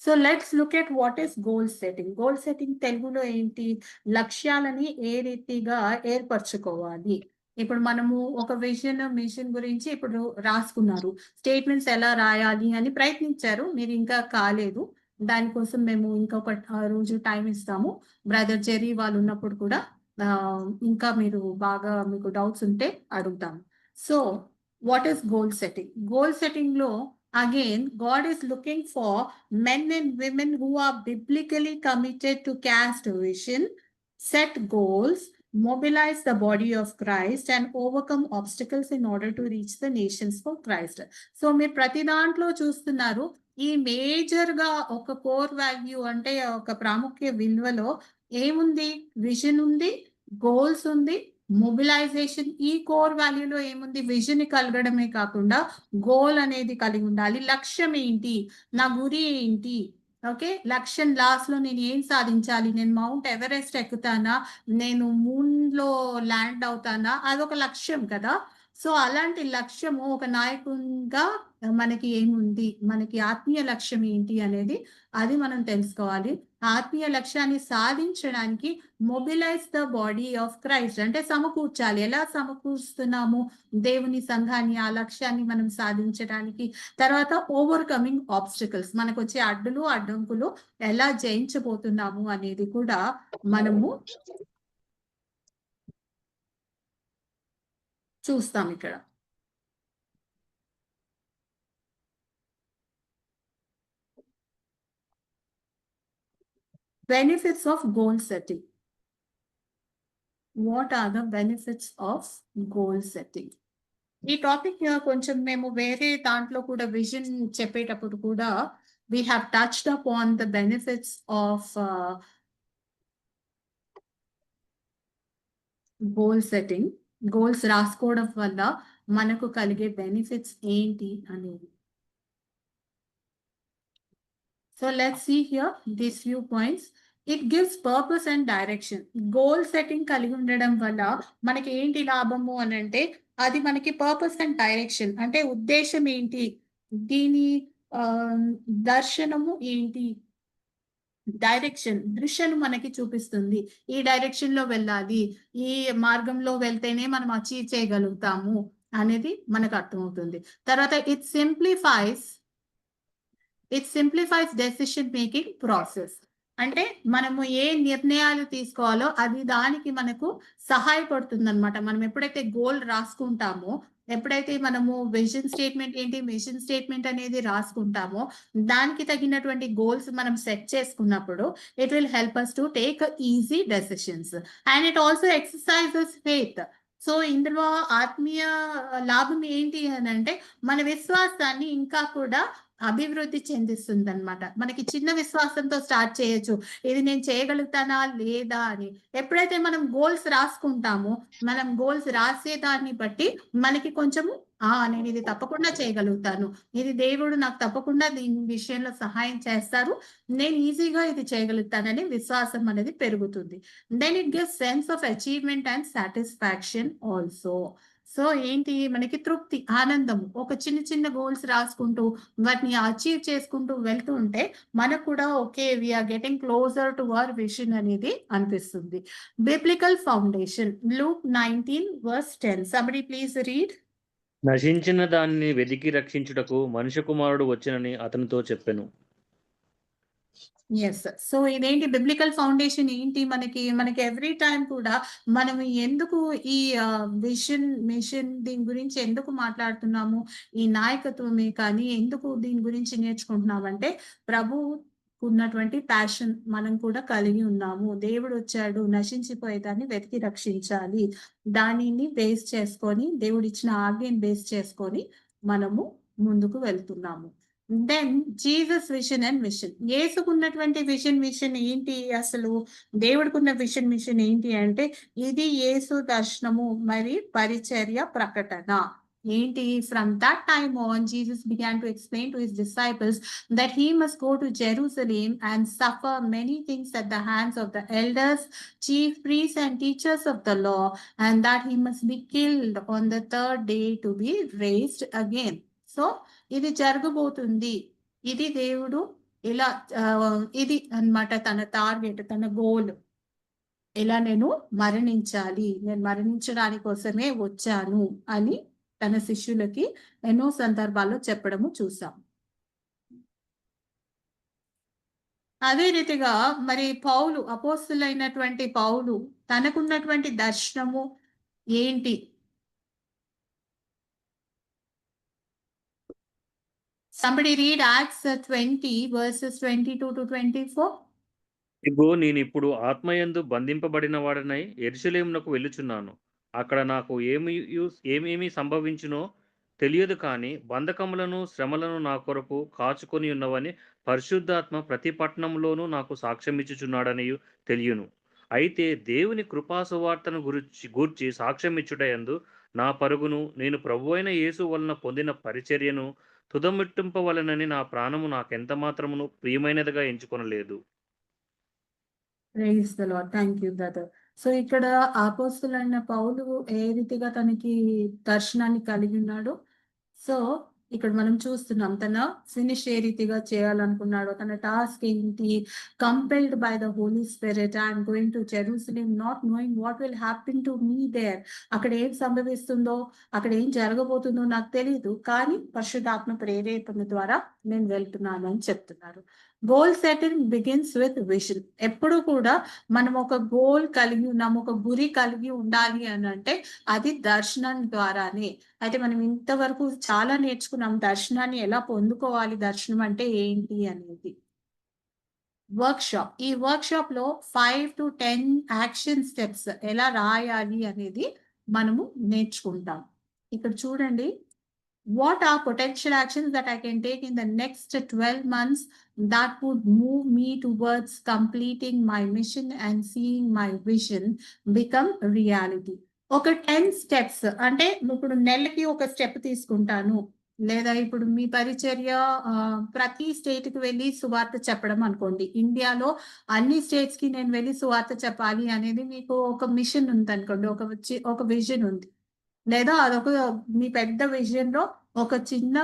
So let's look at what is goal setting. Goal setting తెలుగులో ఏంటి? లక్ష్యాలని ఏ రీతిగా ఏర్పరచుకోవాలి. ఇప్పుడు మనము ఒక vision mission గురించి ఇప్పుడు రాసుకున్నారు. స్టేట్మెంట్స్ ఎలా రాయాలి అని ప్రయత్నించారు. మీరు ఇంకా కాలేదు. దానికోసం మేము ఇంకొక రోజు టైం ఇస్తాము. బ్రదర్ జెర్రీ వాళ్ళు ఉన్నప్పుడు కూడా ఇంకా మీరు బాగా మీకు డౌట్స్ ఉంటే అడుగుతాము. So what is goal setting? Goal setting లో again, God is looking for men and women who are biblically committed to cast vision, set goals, mobilize the body of Christ, and overcome obstacles in order to reach the nations for Christ. So, మీరు ప్రతి దాంట్లో చూస్తున్నారు ఈ major గా ఒక core value అంటే ఒక ప్రాముఖ్య విలువలో ఏముంది? విజన్ ఉంది, గోల్స్ ఉంది, మొబిలైజేషన్. ఈ కోర్ వాల్యూలో ఏముంది? విజన్ కలగడమే కాకుండా గోల్ అనేది కలిగి ఉండాలి. లక్ష్యం ఏంటి? నా గురి ఏంటి? ఓకే, లక్ష్యం లాస్ట్ లో నేను ఏం సాధించాలి? నేను మౌంట్ ఎవరెస్ట్ ఎక్కుతానా? నేను మూన్ లో ల్యాండ్ అవుతానా? అదొక లక్ష్యం కదా. సో అలాంటి లక్ష్యము ఒక నాయకునిగా మనకి ఏముంది? మనకి ఆత్మీయ లక్ష్యం ఏంటి అనేది అది మనం తెలుసుకోవాలి. ఆత్మీయ లక్ష్యాన్ని సాధించడానికి mobilize the body of Christ అంటే సమకూర్చాలి. ఎలా సమకూరుస్తున్నాము దేవుని సంఘాన్ని ఆ లక్ష్యాన్ని మనం సాధించడానికి? తర్వాత ఓవర్కమింగ్ ఆబ్స్టికల్స్, మనకు వచ్చే అడ్డులు అడ్డంకులు ఎలా జయించబోతున్నాము అనేది కూడా మనము చూస్తాం ఇక్కడ. Benefits of goal setting. What are the benefits of goal setting? ఈ టాపిక్ కొంచెం మేము వేరే దాంట్లో కూడా విజన్ చెప్పేటప్పుడు కూడా we have touched upon the benefits of goal setting. Goals రాసుకోవడం వల్ల మనకు కలిగే బెనిఫిట్స్ ఏంటి అనేది. So let's see here these few points. It gives purpose and direction. Goal setting కలిగి ఉండడం వల్ల మనకి ఏంటి లాభము అని అంటే అది మనకి పర్పస్ అండ్ డైరెక్షన్ అంటే ఉద్దేశం ఏంటి, దీని దర్శనము ఏంటి, డైరెక్షన్ దృశ్యను మనకి చూపిస్తుంది. ఈ డైరెక్షన్ లో వెళ్ళాలి, ఈ మార్గంలో వెళ్తేనే మనం అచీవ్ చేయగలుగుతాము అనేది మనకు అర్థమవుతుంది. తర్వాత it simplifies decision making process. అంటే మనము ఏ నిర్ణయాలు తీసుకోవాలో అది దానికి మనకు సహాయపడుతుంది అనమాట. మనం ఎప్పుడైతే గోల్ రాసుకుంటామో, ఎప్పుడైతే మనము విజన్ స్టేట్మెంట్ ఏంటి, మిషన్ స్టేట్మెంట్ అనేది రాసుకుంటామో దానికి తగినటువంటి గోల్స్ మనం సెట్ చేసుకున్నప్పుడు it will help us to take easy decisions and it also exercises faith. So ఇందులో ఆత్మీయ లాభం ఏంటి అని అంటే మన విశ్వాసాన్ని ఇంకా కూడా అభివృద్ధి చెందిస్తుంది అనమాట. మనకి చిన్న విశ్వాసంతో స్టార్ట్ చేయొచ్చు, ఇది నేను చేయగలుగుతానా లేదా అని. ఎప్పుడైతే మనం గోల్స్ రాసుకుంటామో, మనం గోల్స్ రాసేదాన్ని బట్టి మనకి కొంచెము నేను ఇది తప్పకుండా చేయగలుగుతాను, ఇది దేవుడు నాకు తప్పకుండా దీని విషయంలో సహాయం చేస్తారు, నేను ఈజీగా ఇది చేయగలుగుతానని విశ్వాసం అనేది పెరుగుతుంది. Then it gives sense of achievement and satisfaction also. So ఏంటి, మనకి తృప్తి, ఆనందము. ఒక చిన్న చిన్న గోల్స్ రాసుకుంటూ వాటిని అచీవ్ చేసుకుంటూ వెళ్తూ ఉంటే మనకు కూడా okay we're getting closer to our vision అనేది అనిపిస్తుంది. Biblical foundation, Luke 19:10. Somebody please read. నశించిన దాన్ని వెదికి రక్షించుటకు మనుష్య కుమారుడు వచ్చెనని అతనితో చెప్పెను. ఎస్. సో ఇదేంటి బిబ్లికల్ ఫౌండేషన్ ఏంటి? మనకి ఎవ్రీ టైం కూడా మనం ఎందుకు ఈ విజన్ మిషన్ దీని గురించి ఎందుకు మాట్లాడుతున్నాము, ఈ నాయకత్వమే కానీ ఎందుకు దీని గురించి నేర్చుకుంటున్నామంటే ప్రభు ఉన్నటువంటి ప్యాషన్ మనం కూడా కలిగి ఉన్నాము. దేవుడు వచ్చాడు నశించిపోయేదాన్ని వెతికి రక్షించాలి, దానిని బేస్ చేసుకొని దేవుడు ఇచ్చిన ఆజ్ఞని బేస్ చేసుకొని మనము ముందుకు వెళ్తున్నాము. Then Jesus vision and mission. యేసుకున్నటువంటి విజన్ మిషన్ ఏంటి? అసలు దేవుడికున్న విజన్ మిషన్ ఏంటి అంటే ఇది యేసు దర్శనము మరి పరిచర్య ప్రకటన. ఏంటి? From that time on, Jesus began to explain to his disciples that he must go to Jerusalem and suffer many things at the hands of the elders, chief priests, and teachers of the law, and that he must be killed on the third day to be raised again. So, ఇది జరగబోతుంది. ఇది దేవుడు ఇలా ఇది అన్నమాట తన target, తన goal. ఇలా నేను మరణించాలి, నేను మరణించడానికి కోసమే వచ్చాను అని తన శిష్యులకి ఎన్నో సందర్భాల్లో చెప్పడము చూసాం. అదే రీతిగా మరి పౌలు, అపోస్తులైనటువంటి పౌలు తనకున్నటువంటి దర్శనము ఏంటి? Somebody read Acts 20 verses 22 to 24. ఇగో నేను ఇప్పుడు ఆత్మయందు బంధింపబడిన వాడనై యెరూషలేమునకు వెళ్ళుచున్నాను. అక్కడ నాకు ఏమేమి సంభవించునో తెలియదు, కానీ బంధకములను శ్రమలను నా కొరకు కాచుకొని ఉన్నవని పరిశుద్ధాత్మ ప్రతి పట్టణంలోనూ నాకు సాక్ష్యమిచ్చుచున్నాడని తెలియను. అయితే దేవుని కృపా సువార్తను గూర్చి సాక్ష్యమిచ్చుటయందు నా పరుగును నేను ప్రభువైన యేసు వలన పొందిన పరిచర్యను తుదముట్టింపవలనని నా ప్రాణము నాకెంత మాత్రమును ప్రియమైనదిగా ఎంచుకొనలేదు. Praise the Lord. Thank you, brother. So ఇక్కడ అపోస్తులైన పౌలు ఏ రీతిగా తనకి దర్శనాన్ని కలిగి ఉన్నాడు. సో ఇక్కడ మనం చూస్తున్నాం తన ఫినిష్ ఏ రీతిగా చేయాలనుకున్నాడో, తన టాస్క్ ఏంటి? Compelled by the Holy Spirit I'm going to Jerusalem not knowing what will happen to me there. అక్కడ ఏం సంభవిస్తుందో, అక్కడ ఏం జరగబోతుందో నాకు తెలియదు, కానీ పరిశుద్ధాత్మ ప్రేరేపణ ద్వారా నేను వెళ్తున్నాను అని చెప్తున్నారు. Goal setting begins with vision. ఎప్పుడు కూడా మనం ఒక గోల్ కలిగి ఉన్నాము, ఒక గురి కలిగి ఉండాలి అని అంటే అది దర్శనం ద్వారానే. అయితే మనం ఇంతవరకు చాలా నేర్చుకున్నాం దర్శనాన్ని ఎలా పొందుకోవాలి, దర్శనం అంటే ఏంటి అనేది. వర్క్షాప్, ఈ వర్క్షాప్ లో 5 to 10 యాక్షన్ స్టెప్స్ ఎలా రాయాలి అనేది మనము నేర్చుకుంటాం. ఇక్కడ చూడండి, what are potential actions that I can take in the next 12 months that would move me towards completing my mission and seeing my vision become reality. ఒక 10 స్టెప్స్ అంటే ఇప్పుడు నెలకి ఒక స్టెప్ తీసుకుంటాను, లేదా ఇప్పుడు మీ పరిచర్య ప్రతి స్టేట్ కి వెళ్ళి సువార్త చెప్పడం అనుకోండి. ఇండియాలో అన్ని స్టేట్స్ కి నేను వెళ్ళి సువార్త చెప్పాలి అనేది మీకు ఒక మిషన్ ఉంది అనుకోండి, ఒక విజన్ ఉంది, లేదా అదొక మీ పెద్ద విజన్ లో ఒక చిన్న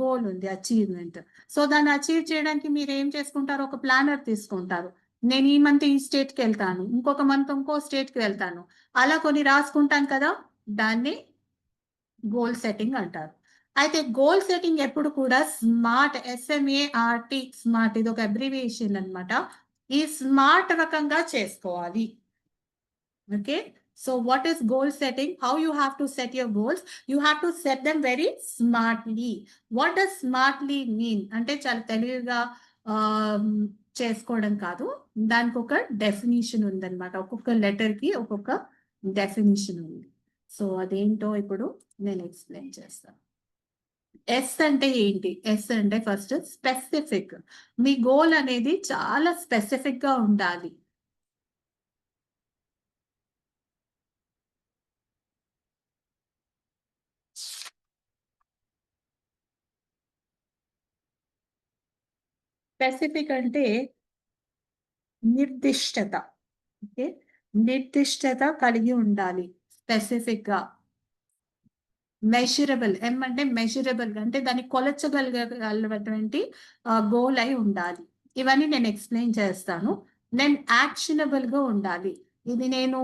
గోల్ ఉంది, అచీవ్మెంట్. సో దాన్ని అచీవ్ చేయడానికి మీరు ఏం చేసుకుంటారు? ఒక ప్లానర్ తీసుకుంటారు. నేను ఈ మంత్ ఈ స్టేట్ కి వెళ్తాను, ఇంకొక మంత్ ఇంకో స్టేట్ కి వెళ్తాను, అలా కొన్ని రాసుకుంటాను కదా, దాన్ని గోల్ సెట్టింగ్ అంటారు. అయితే గోల్ సెట్టింగ్ ఎప్పుడు కూడా స్మార్ట్, SMART, స్మార్ట్, ఇది ఒక అబ్రివియేషన్ అన్నమాట. ఈ స్మార్ట్ రకంగా చేసుకోవాలి. Okay, so what is goal setting? How you have to set your goals? You have to set them very smartly. What does smartly mean? అంటే చాలా తెలివిగా చేసుకోవడం కాదు, దానికి ఒక డెఫినిషన్ ఉందన్నమాట. ఒక్కొక్క లెటర్ కి ఒక్కొక్క డెఫినిషన్ ఉంది. సో అదేంటో ఇప్పుడు నేను ఎక్స్ప్లెయిన్ చేస్తాను. ఎస్ అంటే ఏంటి? ఎస్ అంటే ఫస్ట్ స్పెసిఫిక్. మీ గోల్ అనేది చాలా స్పెసిఫిక్ గా ఉండాలి. స్పెసిఫిక్ అంటే నిర్దిష్టత. ఓకే, నిర్దిష్టత కలిగి ఉండాలి, స్పెసిఫిక్ గా. మెజరబుల్, ఎం అంటే మెజరబుల్, అంటే దాన్ని కొలచగలిగేటువంటి గోల్ అయి ఉండాలి. ఇవన్నీ నేను ఎక్స్ప్లెయిన్ చేస్తాను. నేను యాక్షనబుల్ గా ఉండాలి, ఇది నేను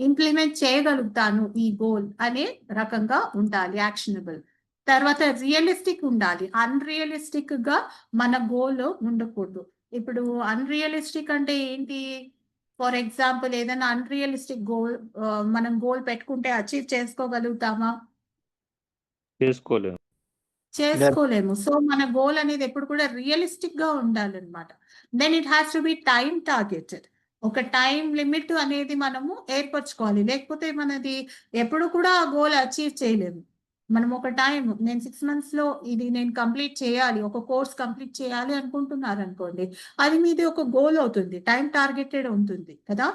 ఇంప్లిమెంట్ చేయగలుగుతాను ఈ గోల్ అనే రకంగా ఉండాలి, యాక్షనబుల్. తర్వాత రియలిస్టిక్ ఉండాలి, అన్రియలిస్టిక్ గా మన గోల్ ఉండకూడదు. ఇప్పుడు అన్రియలిస్టిక్ అంటే ఏంటి? ఫర్ ఎగ్జాంపుల్ ఏదైనా అన్రియలిస్టిక్ గోల్ మనం గోల్ పెట్టుకుంటే అచీవ్ చేసుకోగలుగుతామా? చేసుకోలేము. సో మన గోల్ అనేది ఎప్పుడు కూడా రియలిస్టిక్ గా ఉండాలన్నమాట. Then it has to be time targeted. ఒక టైం లిమిట్ అనేది మనము ఏర్పరచుకోవాలి, లేకపోతే మనది ఎప్పుడు కూడా ఆ గోల్ అచీవ్ చేయలేము. మనం ఒక టైం, నేను 6 months లో ఇది నేను కంప్లీట్ చేయాలి, ఒక కోర్స్ కంప్లీట్ చేయాలి అనుకుంటున్నారు అనుకోండి, అది మీది ఒక గోల్ అవుతుంది, టైం టార్గెటెడ్ ఉంటుంది కదా.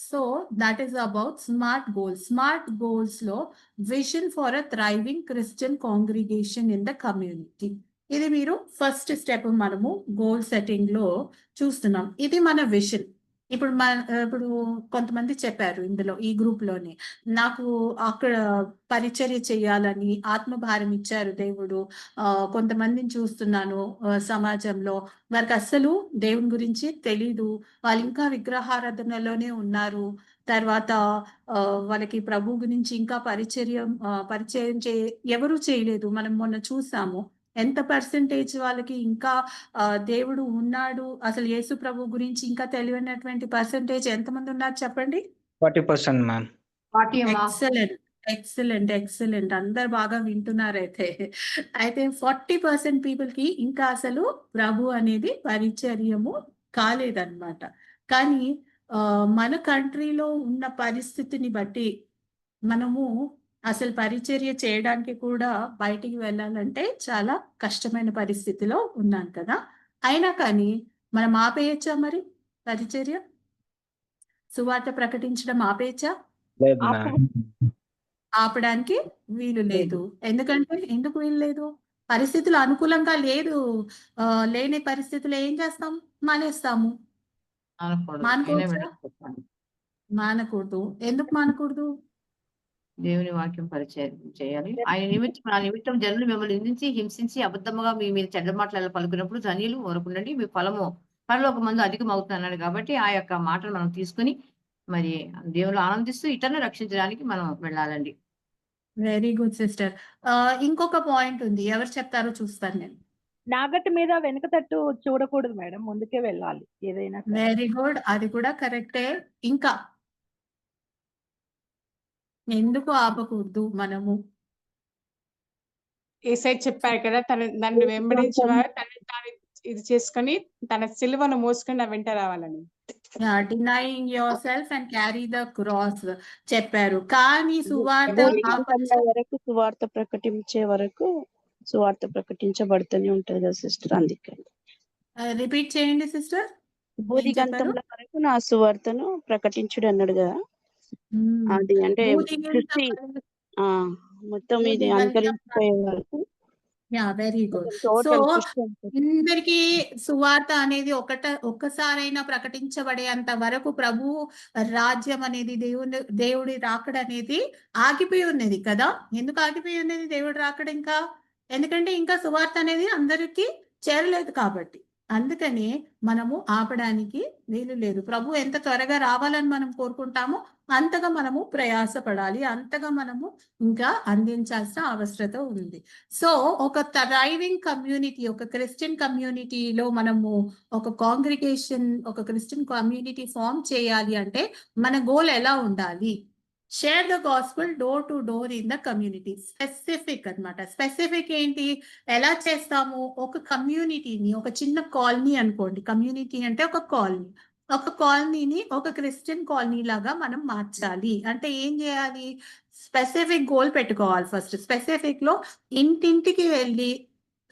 So that is about smart goals. Smart goals లో vision for a thriving Christian congregation in the community. ఇది మీరు ఫస్ట్ స్టెప్ మనము గోల్ సెట్టింగ్ లో చూస్తున్నాం. ఇది మన విజన్. ఇప్పుడు కొంతమంది చెప్పారు ఇందులో ఈ గ్రూప్ లోనే, నాకు అక్కడ పరిచర్య చేయాలని ఆత్మభారం ఇచ్చారు దేవుడు. కొంతమందిని చూస్తున్నాను సమాజంలో, వారికి అస్సలు దేవుని గురించి తెలీదు, వాళ్ళు ఇంకా విగ్రహారాధనలోనే ఉన్నారు. తర్వాత వాళ్ళకి ప్రభు గురించి ఇంకా పరిచయం ఎవరు చేయలేదు. మనం మొన్న చూసాము ఎంత పర్సెంటేజ్ వాళ్ళకి ఇంకా దేవుడు ఉన్నాడు, అసలు యేసు ప్రభు గురించి ఇంకా తెలియనటువంటి పర్సెంటేజ్ ఎంతమంది ఉన్నారు చెప్పండి? 40% మ్యామ్. Excellent, excellent, excellent. అందరు బాగా వింటున్నారు అయితే 40% పీపుల్ కి ఇంకా అసలు ప్రభు అనేది పరిచర్యము కాలేదన్నమాట. కానీ మన కంట్రీలో ఉన్న పరిస్థితిని బట్టి మనము అసలు పరిచర్య చేయడానికి కూడా బయటికి వెళ్ళాలంటే చాలా కష్టమైన పరిస్థితిలో ఉన్నాం కదా. అయినా కానీ మనం ఆపేయచ్చా మరి పరిచర్య? సువార్త ప్రకటించడం ఆపేయచ్చా? ఆపడానికి వీలు లేదు. ఎందుకు వీలు లేదు? పరిస్థితులు అనుకూలంగా లేని పరిస్థితులు ఏం చేస్తాం? మానేస్తాము. మానకూడదు. ఎందుకు మానకూడదు? దేవుని వాక్యం పరిచయం చేయాలి. ఆయన నిమిత్తం జనులు మిమ్మల్ని నిందించి హింసించి అబద్ధముగా మీ మీద చెడ్డ మాటలు పలుకున్నప్పుడు ధన్యులు ఊరకుండండి, మీ ఫలము పరలోకమందు అధికమవుతుంది అన్నాడు. కాబట్టి ఆ యొక్క మాటలు మనం తీసుకుని మరి దేవుడు ఆనందిస్తూ ఇతరులను రక్షించడానికి మనం వెళ్ళాలండి. Very good sister. ఇంకొక పాయింట్ ఉంది, ఎవరు చెప్తారో చూస్తాను నేను. నాగటి మీద వెనక తట్టు చూడకూడదు మేడం, ముందుకే వెళ్ళాలి ఏదైనా. వెరీ గుడ్, అది కూడా కరెక్టే. ఇంకా ఎందుకు ఆపకూడదు మనము? ఏసై చెప్పారు కదా, నన్ను వెంబడించిన వారు తాను ఇది చేసుకొని తన సిలువను మోసుకొని నా వెంట రావాలని. Denying your self and carry the cross చెప్పారు. కానీ సువార్త వరకు సువార్త ప్రకటించే వరకు సువార్త ప్రకటించబడుతూనే ఉంటది కదా సిస్టర్. అందుకే రిపీట్ చేయండి సిస్టర్. బూదిగంతముల వరకు నా సువార్తను ప్రకటించుడు అన్నాడు కదా. అది అంటే మొత్తం ఇది అంతరించిపోయే వరకు. Very good. సో అందరికి సువార్త అనేది ఒక్కసారైనా ప్రకటించబడేంత వరకు ప్రభు రాజ్యం అనేది దేవుడి రాకడ అనేది ఆగిపోయి ఉన్నది కదా. ఎందుకు ఆగిపోయి ఉన్నది దేవుడి రాకడ? ఎందుకంటే ఇంకా సువార్త అనేది అందరికీ చేరలేదు కాబట్టి. అందుకని మనము ఆపడానికి వీలు లేదు. ప్రభు ఎంత త్వరగా రావాలని మనం కోరుకుంటామో అంతగా మనము ప్రయాసపడాలి, అంతగా మనము ఇంకా అందించాల్సిన అవసరత ఉంది. సో ఒక థ్రైవింగ్ కమ్యూనిటీ, ఒక క్రిస్టియన్ కమ్యూనిటీలో మనము ఒక కాంగ్రిగేషన్, ఒక క్రిస్టియన్ కమ్యూనిటీ ఫామ్ చేయాలి అంటే మన గోల్ ఎలా ఉండాలి? Share the gospel door to door in the community. Specific అన్నమాట. స్పెసిఫిక్ ఏంటి? ఎలా చేస్తాము? ఒక కమ్యూనిటీని, ఒక చిన్న కాలనీ అనుకోండి, కమ్యూనిటీ అంటే ఒక కాలనీని ఒక క్రిస్టియన్ కాలనీ లాగా మనం మార్చాలి అంటే ఏం చేయాలి? స్పెసిఫిక్ గోల్ పెట్టుకోవాలి. ఫస్ట్ స్పెసిఫిక్ లో ఇంటింటికి వెళ్ళి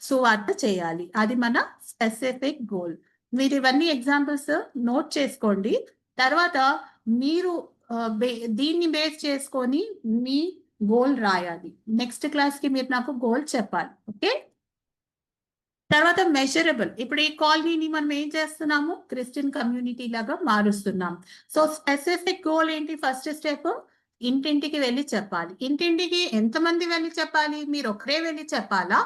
సువార్త చేయాలి. అది మన స్పెసిఫిక్ గోల్. మీరు ఇవన్నీ ఎగ్జాంపుల్స్ నోట్ చేసుకోండి. తర్వాత మీరు దీన్ని బేస్ చేసుకొని మీ గోల్ రాయాలి. నెక్స్ట్ క్లాస్ కి మీరు నాకు గోల్ చెప్పాలి. ఓకే. తర్వాత మెజరబుల్. ఇప్పుడు ఈ కాలనీని మనం ఏం చేస్తున్నాము? క్రిస్టియన్ కమ్యూనిటీ లాగా మారుస్తున్నాం. సో స్పెసిఫిక్ గోల్ ఏంటి? ఫస్ట్ స్టెప్ ఇంటింటికి వెళ్ళి చెప్పాలి. ఇంటింటికి ఎంతమంది వెళ్ళి చెప్పాలి? మీరు ఒకరే వెళ్ళి చెప్పాలా,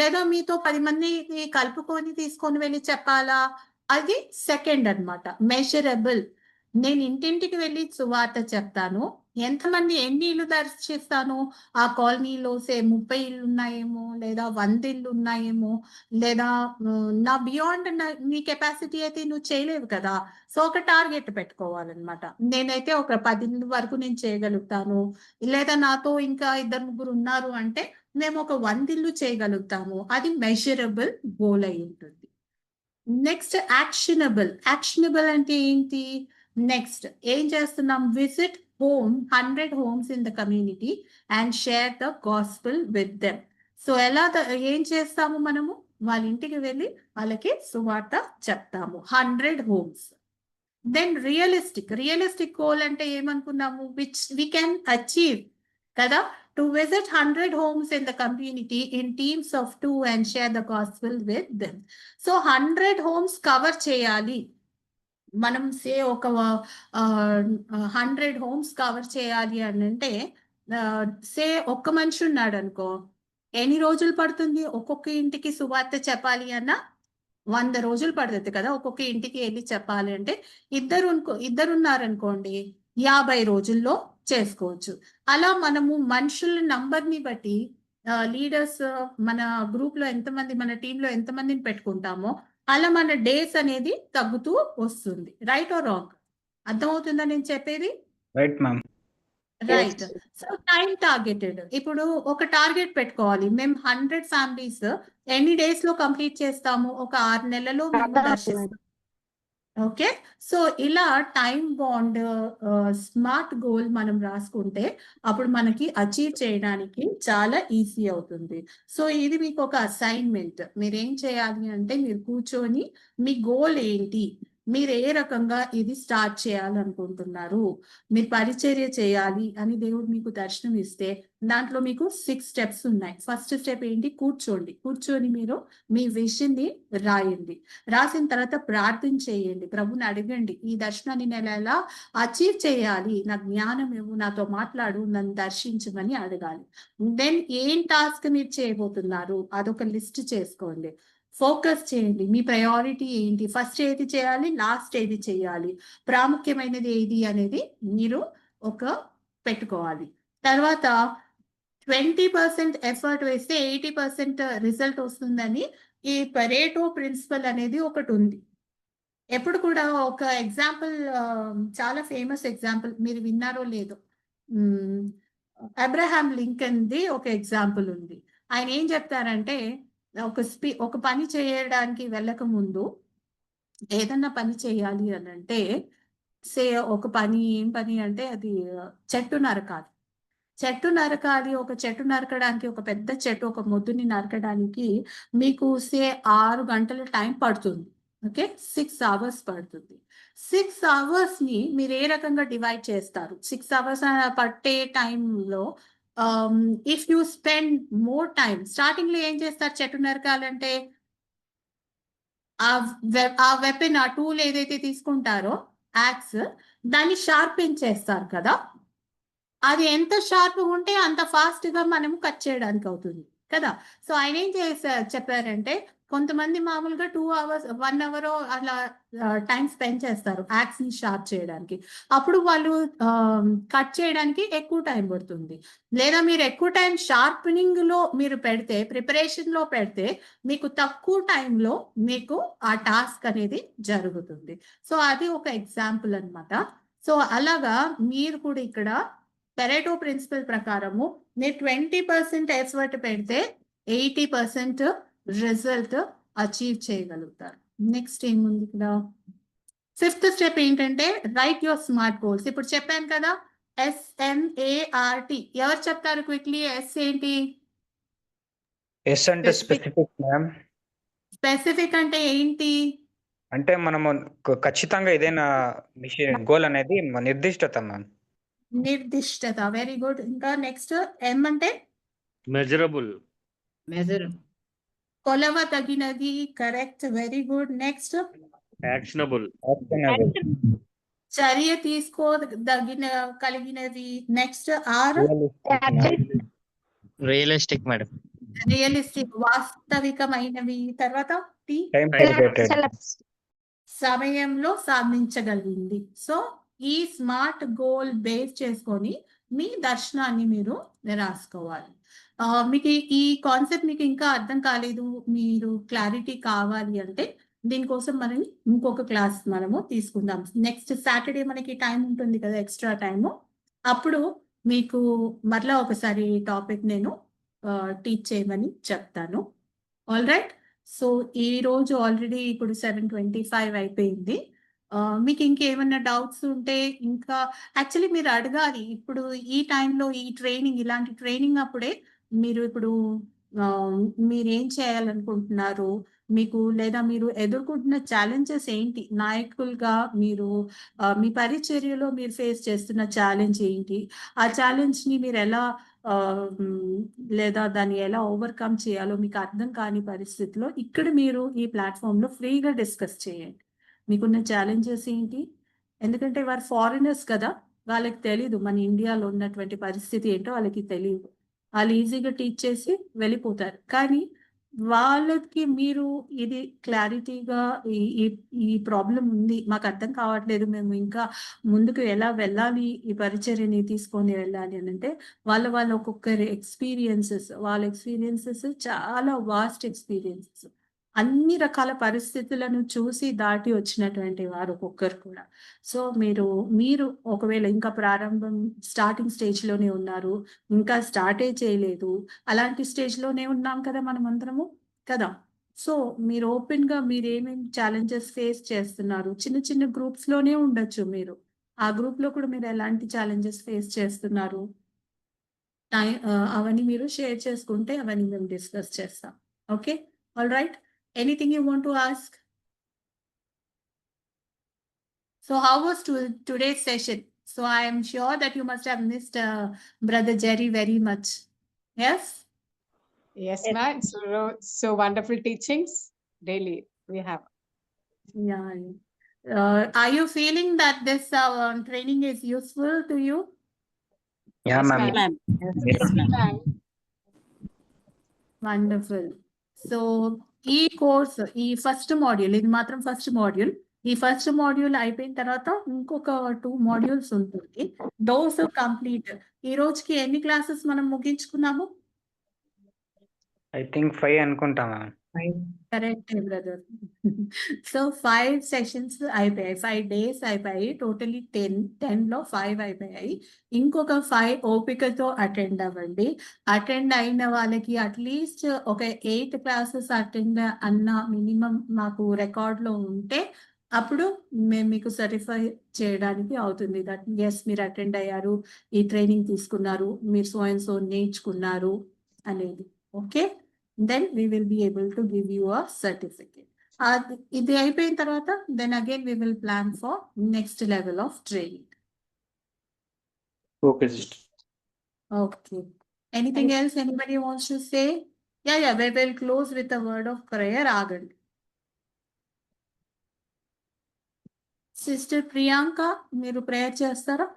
లేదా మీతో 10 మందిని కలుపుకొని తీసుకొని వెళ్ళి చెప్పాలా? అది సెకండ్ అన్నమాట. మెజరబుల్. నేను ఇంటింటికి వెళ్ళి సువార్త చెప్తాను. ఎంతమంది, ఎన్ని ఇల్లు దర్శిస్తాను? ఆ కాలనీలో 30 ఇల్లు ఉన్నాయేమో, లేదా 100 ఇల్లు ఉన్నాయేమో, లేదా నా బియాండ్ నీ కెపాసిటీ అయితే నువ్వు చేయలేవు కదా. సో ఒక టార్గెట్ పెట్టుకోవాలన్నమాట. నేనైతే ఒక 10 ఇల్లు వరకు నేను చేయగలుగుతాను, లేదా నాతో ఇంకా 2-3 ఉన్నారు అంటే మేము ఒక 100 ఇల్లు చేయగలుగుతాము. అది మెజరబుల్ గోల్ అయి ఉంటుంది. Next actionable. యాక్షనబుల్ అంటే ఏంటి? నెక్స్ట్ ఏం చేస్తున్నాం? Visit 100 homes in the community and share the gospel with them. So ఏం చేస్తాము? మనము వాళ్ళ ఇంటికి వెళ్ళి వాళ్ళకి సువార్త చెప్తాము. 100 homes. దెన్ రియలిస్టిక్ గోల్ అంటే ఏమనుకున్నాము, విచ్ వీ కెన్ అచీవ్ కదా. To visit 100 homes in the community in teams of 2 and share the gospel with them. So 100 homes cover చేయాలి మనం. సే ఒక 100 homes కవర్ చేయాలి అని అంటే సే ఒక్క మనిషి ఉన్నాడు అనుకో, ఎన్ని రోజులు పడుతుంది? ఒక్కొక్క ఇంటికి సువార్త చెప్పాలి అన్న 100 రోజులు పడుతుంది కదా. ఒక్కొక్క ఇంటికి వెళ్ళి చెప్పాలి అంటే ఇద్దరు ఉన్నారనుకోండి, 50 రోజుల్లో చేసుకోవచ్చు. అలా మనము మనుషుల నంబర్ని బట్టి లీడర్స్ మన గ్రూప్ లో ఎంతమంది, మన టీంలో ఎంతమందిని పెట్టుకుంటామో అలా మన డేస్ అనేది తగ్గుతూ వస్తుంది. Right are wrong? అర్థమవుతుందా నేను చెప్పేది? Right ma'am. Right. So time targeted. ఇప్పుడు ఒక టార్గెట్ పెట్టుకోవాలి, మేము 100 ఫ్యామిలీస్ ఎన్ని డేస్ లో కంప్లీట్ చేస్తాము, ఒక 6 నెలల్లో మేము దర్శిస్తాం. ఓకే, సో ఇలా టైం బాండ్ స్మార్ట్ గోల్ మనం రాసుకుంటే అప్పుడు మనకి అచీవ్ చేయడానికి చాలా ఈజీ అవుతుంది. సో ఇది మీకు ఒక అసైన్మెంట్. మీరు ఏం చేయాలి అంటే మీరు కూర్చొని మీ గోల్ ఏంటి, మీరు ఏ రకంగా ఇది స్టార్ట్ చేయాలనుకుంటున్నారు, మీరు పరిచర్య చేయాలి అని దేవుడు మీకు దర్శనం ఇస్తే దాంట్లో మీకు 6 స్టెప్స్ ఉన్నాయి. ఫస్ట్ స్టెప్ ఏంటి? కూర్చొని మీరు మీ విజన్ ని రాయండి. రాసిన తర్వాత ప్రార్థన చేయండి, ప్రభుని అడగండి, ఈ దర్శనాన్ని నేను ఎలా అచీవ్ చేయాలి, నా జ్ఞానం ఇవ్వు, నాతో మాట్లాడు, నన్ను దర్శించమని అడగాలి. దెన్ ఏం టాస్క్ మీరు చేయబోతున్నారు అదొక లిస్ట్ చేసుకోండి. ఫోకస్ చేయండి, మీ ప్రయారిటీ ఏంటి, ఫస్ట్ ఏది చేయాలి, లాస్ట్ ఏది చేయాలి, ప్రాముఖ్యమైనది ఏది అనేది మీరు ఒక పెట్టుకోవాలి. తర్వాత 20% ఎఫర్ట్ వేస్తే 80% రిజల్ట్ వస్తుందని ఈ పరేటో ప్రిన్సిపల్ అనేది ఒకటి ఉంది. ఎప్పుడు కూడా ఒక ఎగ్జాంపుల్, చాలా ఫేమస్ ఎగ్జాంపుల్, మీరు విన్నారో లేదో, అబ్రహాం లింకన్ ది ఒక ఎగ్జాంపుల్ ఉంది. ఆయన ఏం చెప్తారంటే ఒక పని చేయడానికి వెళ్ళక ముందు, ఏదన్నా పని చేయాలి అని అంటే సే ఒక పని, ఏం పని అంటే అది చెట్టు నరకాలి. ఒక చెట్టు నరకడానికి, ఒక పెద్ద చెట్టు, ఒక మొద్దుని నరకడానికి మీకు 6 గంటల టైం పడుతుంది. ఓకే, 6 hours పడుతుంది. 6 hours ని మీరు ఏ రకంగా డివైడ్ చేస్తారు? 6 hours పట్టే టైంలో if you spend more time, starting లో ఏం చేస్తారు? చెట్టు నరకాలంటే ఆ వెపన్, ఆ టూల్ ఏదైతే తీసుకుంటారో యాక్స్, దాన్ని షార్పెన్ చేస్తారు కదా. అది ఎంత షార్ప్ ఉంటే అంత ఫాస్ట్ గా మనము కట్ చేయడానికి అవుతుంది కదా. సో ఆయన ఏం చెప్పారంటే కొంతమంది మామూలుగా 2 hours 1 hour అలా టైం స్పెండ్ చేస్తారు యాక్స్ ని షార్ప్ చేయడానికి. అప్పుడు వాళ్ళు కట్ చేయడానికి ఎక్కువ టైం పడుతుంది. లేదా మీరు ఎక్కువ టైం షార్పెనింగ్ లో మీరు పెడితే, ప్రిపరేషన్ లో పెడితే మీకు తక్కువ టైంలో మీకు ఆ టాస్క్ అనేది జరుగుతుంది. సో అది ఒక ఎగ్జాంపుల్ అన్నమాట. సో అలాగా మీరు కూడా ఇక్కడ పెరెటో ప్రిన్సిపల్ ప్రకారము మీరు 20% ఎఫర్ట్ పెడితే 80% రిజల్ట్ అచీవ్ చేయగలుగుతారు. నెక్స్ట్ ఏముంది ఇక్కడ? 5th స్టెప్ ఏంటంటే రైట్ యువర్ స్మార్ట్ గోల్స్. ఇప్పుడు చెప్పాను కదా, SMART. ఎవరు చెప్తారు క్విక్లీ? ఎస్ ఏంటి? ఎస్ అంటే స్పెసిఫిక్ మ్యామ్. స్పెసిఫిక్ అంటే ఏంటి? అంటే మనము ఖచ్చితంగా ఏదైనా మిషన్ గోల్ అనేది నిర్దిష్టత మ్యామ్. నిర్దిష్టత. Very good. ఇంకా నెక్స్ట్ ఎం అంటే మెజరబుల్. కొలవ తగినది. Correct, very good. Next actionable. చర్య కలిగినది. Next R realistic madam. Realistic, వాస్తవికమైనవి. తర్వాత టి సమయంలో సాధించగలిగింది. సో ఈ స్మార్ట్ గోల్ బేస్ చేసుకొని మీ దర్శనాన్ని మీరు రాసుకోవాలి. మీకు ఈ కాన్సెప్ట్ మీకు ఇంకా అర్థం కాలేదు, మీరు క్లారిటీ కావాలి అంటే దీనికోసం మనం ఇంకొక క్లాస్ మనము తీసుకుందాం. నెక్స్ట్ సాటర్డే మనకి టైం ఉంటుంది కదా, ఎక్స్ట్రా టైము. అప్పుడు మీకు మరలా ఒకసారి టాపిక్ నేను టీచ్ చేయమని చెప్తాను. All right. సో ఈ రోజు ఆల్రెడీ ఇప్పుడు 7:25 అయిపోయింది. మీకు ఇంకేమన్నా డౌట్స్ ఉంటే ఇంకా యాక్చువల్లీ మీరు అడగాలి. ఇప్పుడు ఈ టైంలో ఈ ట్రైనింగ్, ఇలాంటి ట్రైనింగ్ అప్పుడే మీరు ఇప్పుడు మీరేం చేయాలనుకుంటున్నారు, మీకు లేదా మీరు ఎదుర్కొంటున్న ఛాలెంజెస్ ఏంటి? నాయకులుగా మీరు మీ పరిచర్యలో మీరు ఫేస్ చేస్తున్న ఛాలెంజ్ ఏంటి? ఆ ఛాలెంజ్‌ని మీరెలా లేదా దాన్ని ఎలా ఓవర్‌కమ్ చేయాలో మీకు అర్థం కాని పరిస్థితిలో ఇక్కడ మీరు ఈ ప్లాట్‌ఫార్మ్‌లో ఫ్రీగా డిస్కస్ చేయండి. మీకున్న ఛాలెంజెస్ ఏంటి? ఎందుకంటే వారు ఫారినర్స్ కదా! వాళ్ళకి తెలీదు. మన ఇండియాలో ఉన్నటువంటి పరిస్థితి ఏంటో వాళ్ళకి తెలీదు. వాళ్ళు ఈజీగా టీచ్ చేసి వెళ్ళిపోతారు. కానీ వాళ్ళకి మీరు ఇది క్లారిటీగా ఈ ఈ ఈ ప్రాబ్లమ్ ఉంది. మాకు అర్థం కావట్లేదు. మేము ఇంకా ముందుకు ఎలా వెళ్ళాలి? ఈ పరిచర్యని తీసుకొని వెళ్ళాలి అనంటే వాళ్ళ ఒక్కొక్కరి వాళ్ళ ఎక్స్‌పీరియన్సెస్ చాలా వాస్ట్ ఎక్స్‌పీరియన్సెస్. అన్ని రకాల పరిస్థితులను చూసి దాటి వచ్చినటువంటి వారు ఒక్కొక్కరు కూడా. సో, మీరు ఒకవేళ ఇంకా స్టార్టింగ్ స్టేజ్‌లోనే ఉన్నారు. ఇంకా స్టార్టే చేయలేదు. అలాంటి స్టేజ్‌లోనే ఉన్నాం కదా మనమందరము. కదా! సో, మీరు ఓపెన్‌గా మీరేమేమి ఛాలెంజెస్ ఫేస్ చేస్తున్నారు? చిన్న చిన్న గ్రూప్స్‌లోనే ఉండొచ్చు మీరు. ఆ గ్రూప్‌లో కూడా మీరు ఎలాంటి ఛాలెంజెస్ ఫేస్ చేస్తున్నారు? అవన్నీ మీరు షేర్ చేసుకుంటే అవన్నీ మేము డిస్కస్ చేస్తాం. Okay. Alright. Anything you want to ask? So how was today's session? So I am sure that you must have missed Brother Jerry very much. Yes? Yes, ma'am. So wonderful teachings daily we have. Yeah. Are you feeling that this training is useful to you? Yeah, Yes, ma'am. ma'am. Yes, Ma'am. Wonderful. So ఈ course ఈ first module ఇది మాత్రం first module. ఈ first module అయిపోయిన తర్వాత ఇంకొక 2 modules ఉంటుంది. Those complete. ఈ రోజుకి ఎన్ని క్లాసెస్ మనం ముగించుకున్నాము? I think 5 అనుకుంటా మ్యామ్. కరెక్టే బ్రదర్. సో 5 సెషన్స్ అయిపోయాయి. 5 డేస్ అయిపోయాయి. టోటల్లీ 10లో 5 అయిపోయాయి. ఇంకొక 5 ఓపికతో అటెండ్ అవ్వండి. అటెండ్ అయిన వాళ్ళకి అట్‌లీస్ట్ ఒక 8 క్లాసెస్ అటెండ్ అన్న మినిమమ్ మాకు రికార్డ్‌లో ఉంటే అప్పుడు మేము మీకు సర్టిఫై చేయడానికి అవుతుంది. దట్ యెస్ మీరు అటెండ్ అయ్యారు. ఈ ట్రైనింగ్ తీసుకున్నారు. మీరు సో అండ్ సో నేర్చుకున్నారు అనేది. Okay. Then we will be able to give you a certificate. ఇది అయిపోయిన తర్వాత then again we will plan for next level of training. Okay, sister. Okay. Anything else anybody wants to say? Yeah, we will close with a word of prayer. ఆగండి. Sister Priyanka మీరు prayer చేస్తారా?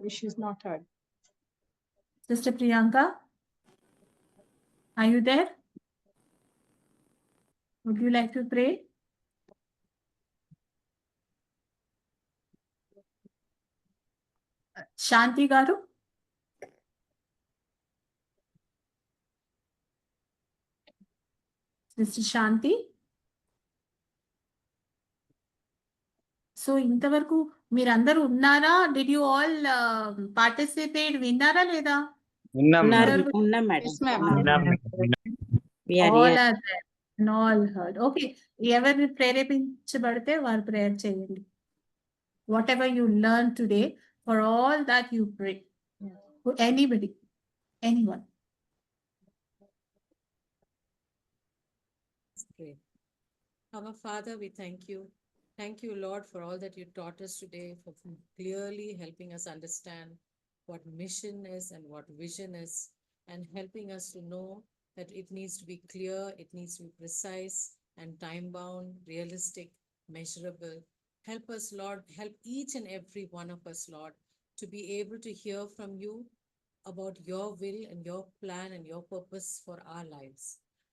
She's not heard. Sister Priyanka, are you there? Would you like to pray? Shanti garu? Sister Shanti? So ఇంతవరకు మీరందరూ ఉన్నారా? Did you all participate? విన్నారా లేదా? ఉన్నాం ఉన్నాం madam. Yes, ma'am. We are All here. are there and all heard. Okay. ఎవరిని ప్రేరేపించబడితే వారు prayer చేయండి. Whatever you learn today, for all that you pray. For anybody, anyone. Pray. Our Father, we thank you. Thank you, Lord, for all that you taught us today, for clearly helping us understand what mission is and what vision is, and helping us to know that it needs to be clear, it needs to be precise and time-bound, realistic, measurable. Help us, Lord, help each and every one of us, Lord, to be able to hear from you about your will and your plan and your purpose for our lives.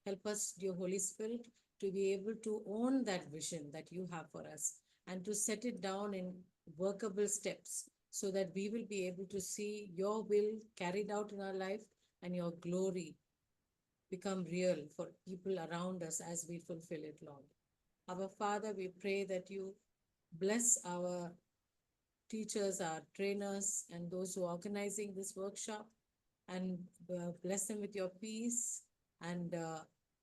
Help us, dear Holy Spirit, to be able to own that vision that you have for us and to set it down in workable steps so that we will be able to see your will carried out in our life and your glory become real for people around us as we fulfill it, Lord. Our Father, we pray that you bless our teachers, our trainers, and those who are organizing this workshop, and bless them with your peace, and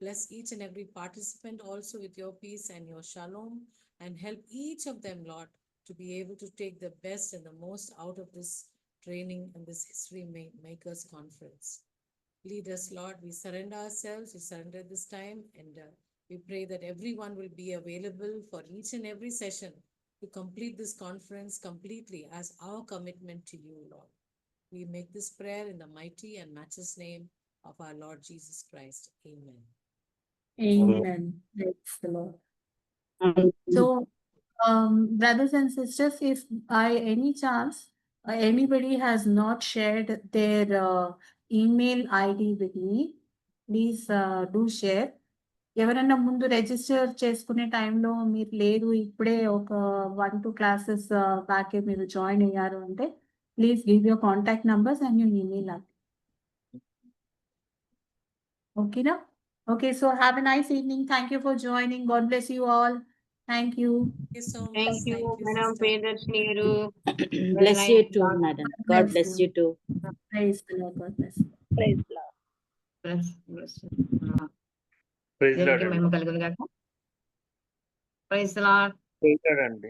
bless each and every participant also with your peace and your shalom, and help each of them, Lord, to be able to take the best and the most out of this training and this History Makers Conference. Lead us, Lord. We surrender ourselves. We surrender this time, and we pray that everyone will be available for each and every session to complete this conference completely as our commitment to you, Lord. We make this prayer in the mighty and matchless name of our Lord Jesus Christ. Amen. Amen. Praise the Lord. So, brothers and sisters, if by any chance anybody has not shared their email ID with me, please do share. ఎవరైనా ముందు register చేసుకునే టైంలో మీరు లేదు, ఇప్పుడే ఒక 1-2 classes back మీరు join అయ్యారు అంటే please give your contact numbers and your email ID. ఓకేనా? Okay, so have a nice evening. Thank you for joining. God bless you all. Thank you. Thank you so much. Thank you, Madam sister. Priyadarshini garu. Bless you too, madam. God bless you too. Praise the Lord. God bless. Praise the Lord. Bless. Praise the దేవునికి Lord. మహిమ కలుగును గాక. Praise the Lord. Praise the Lord అండి.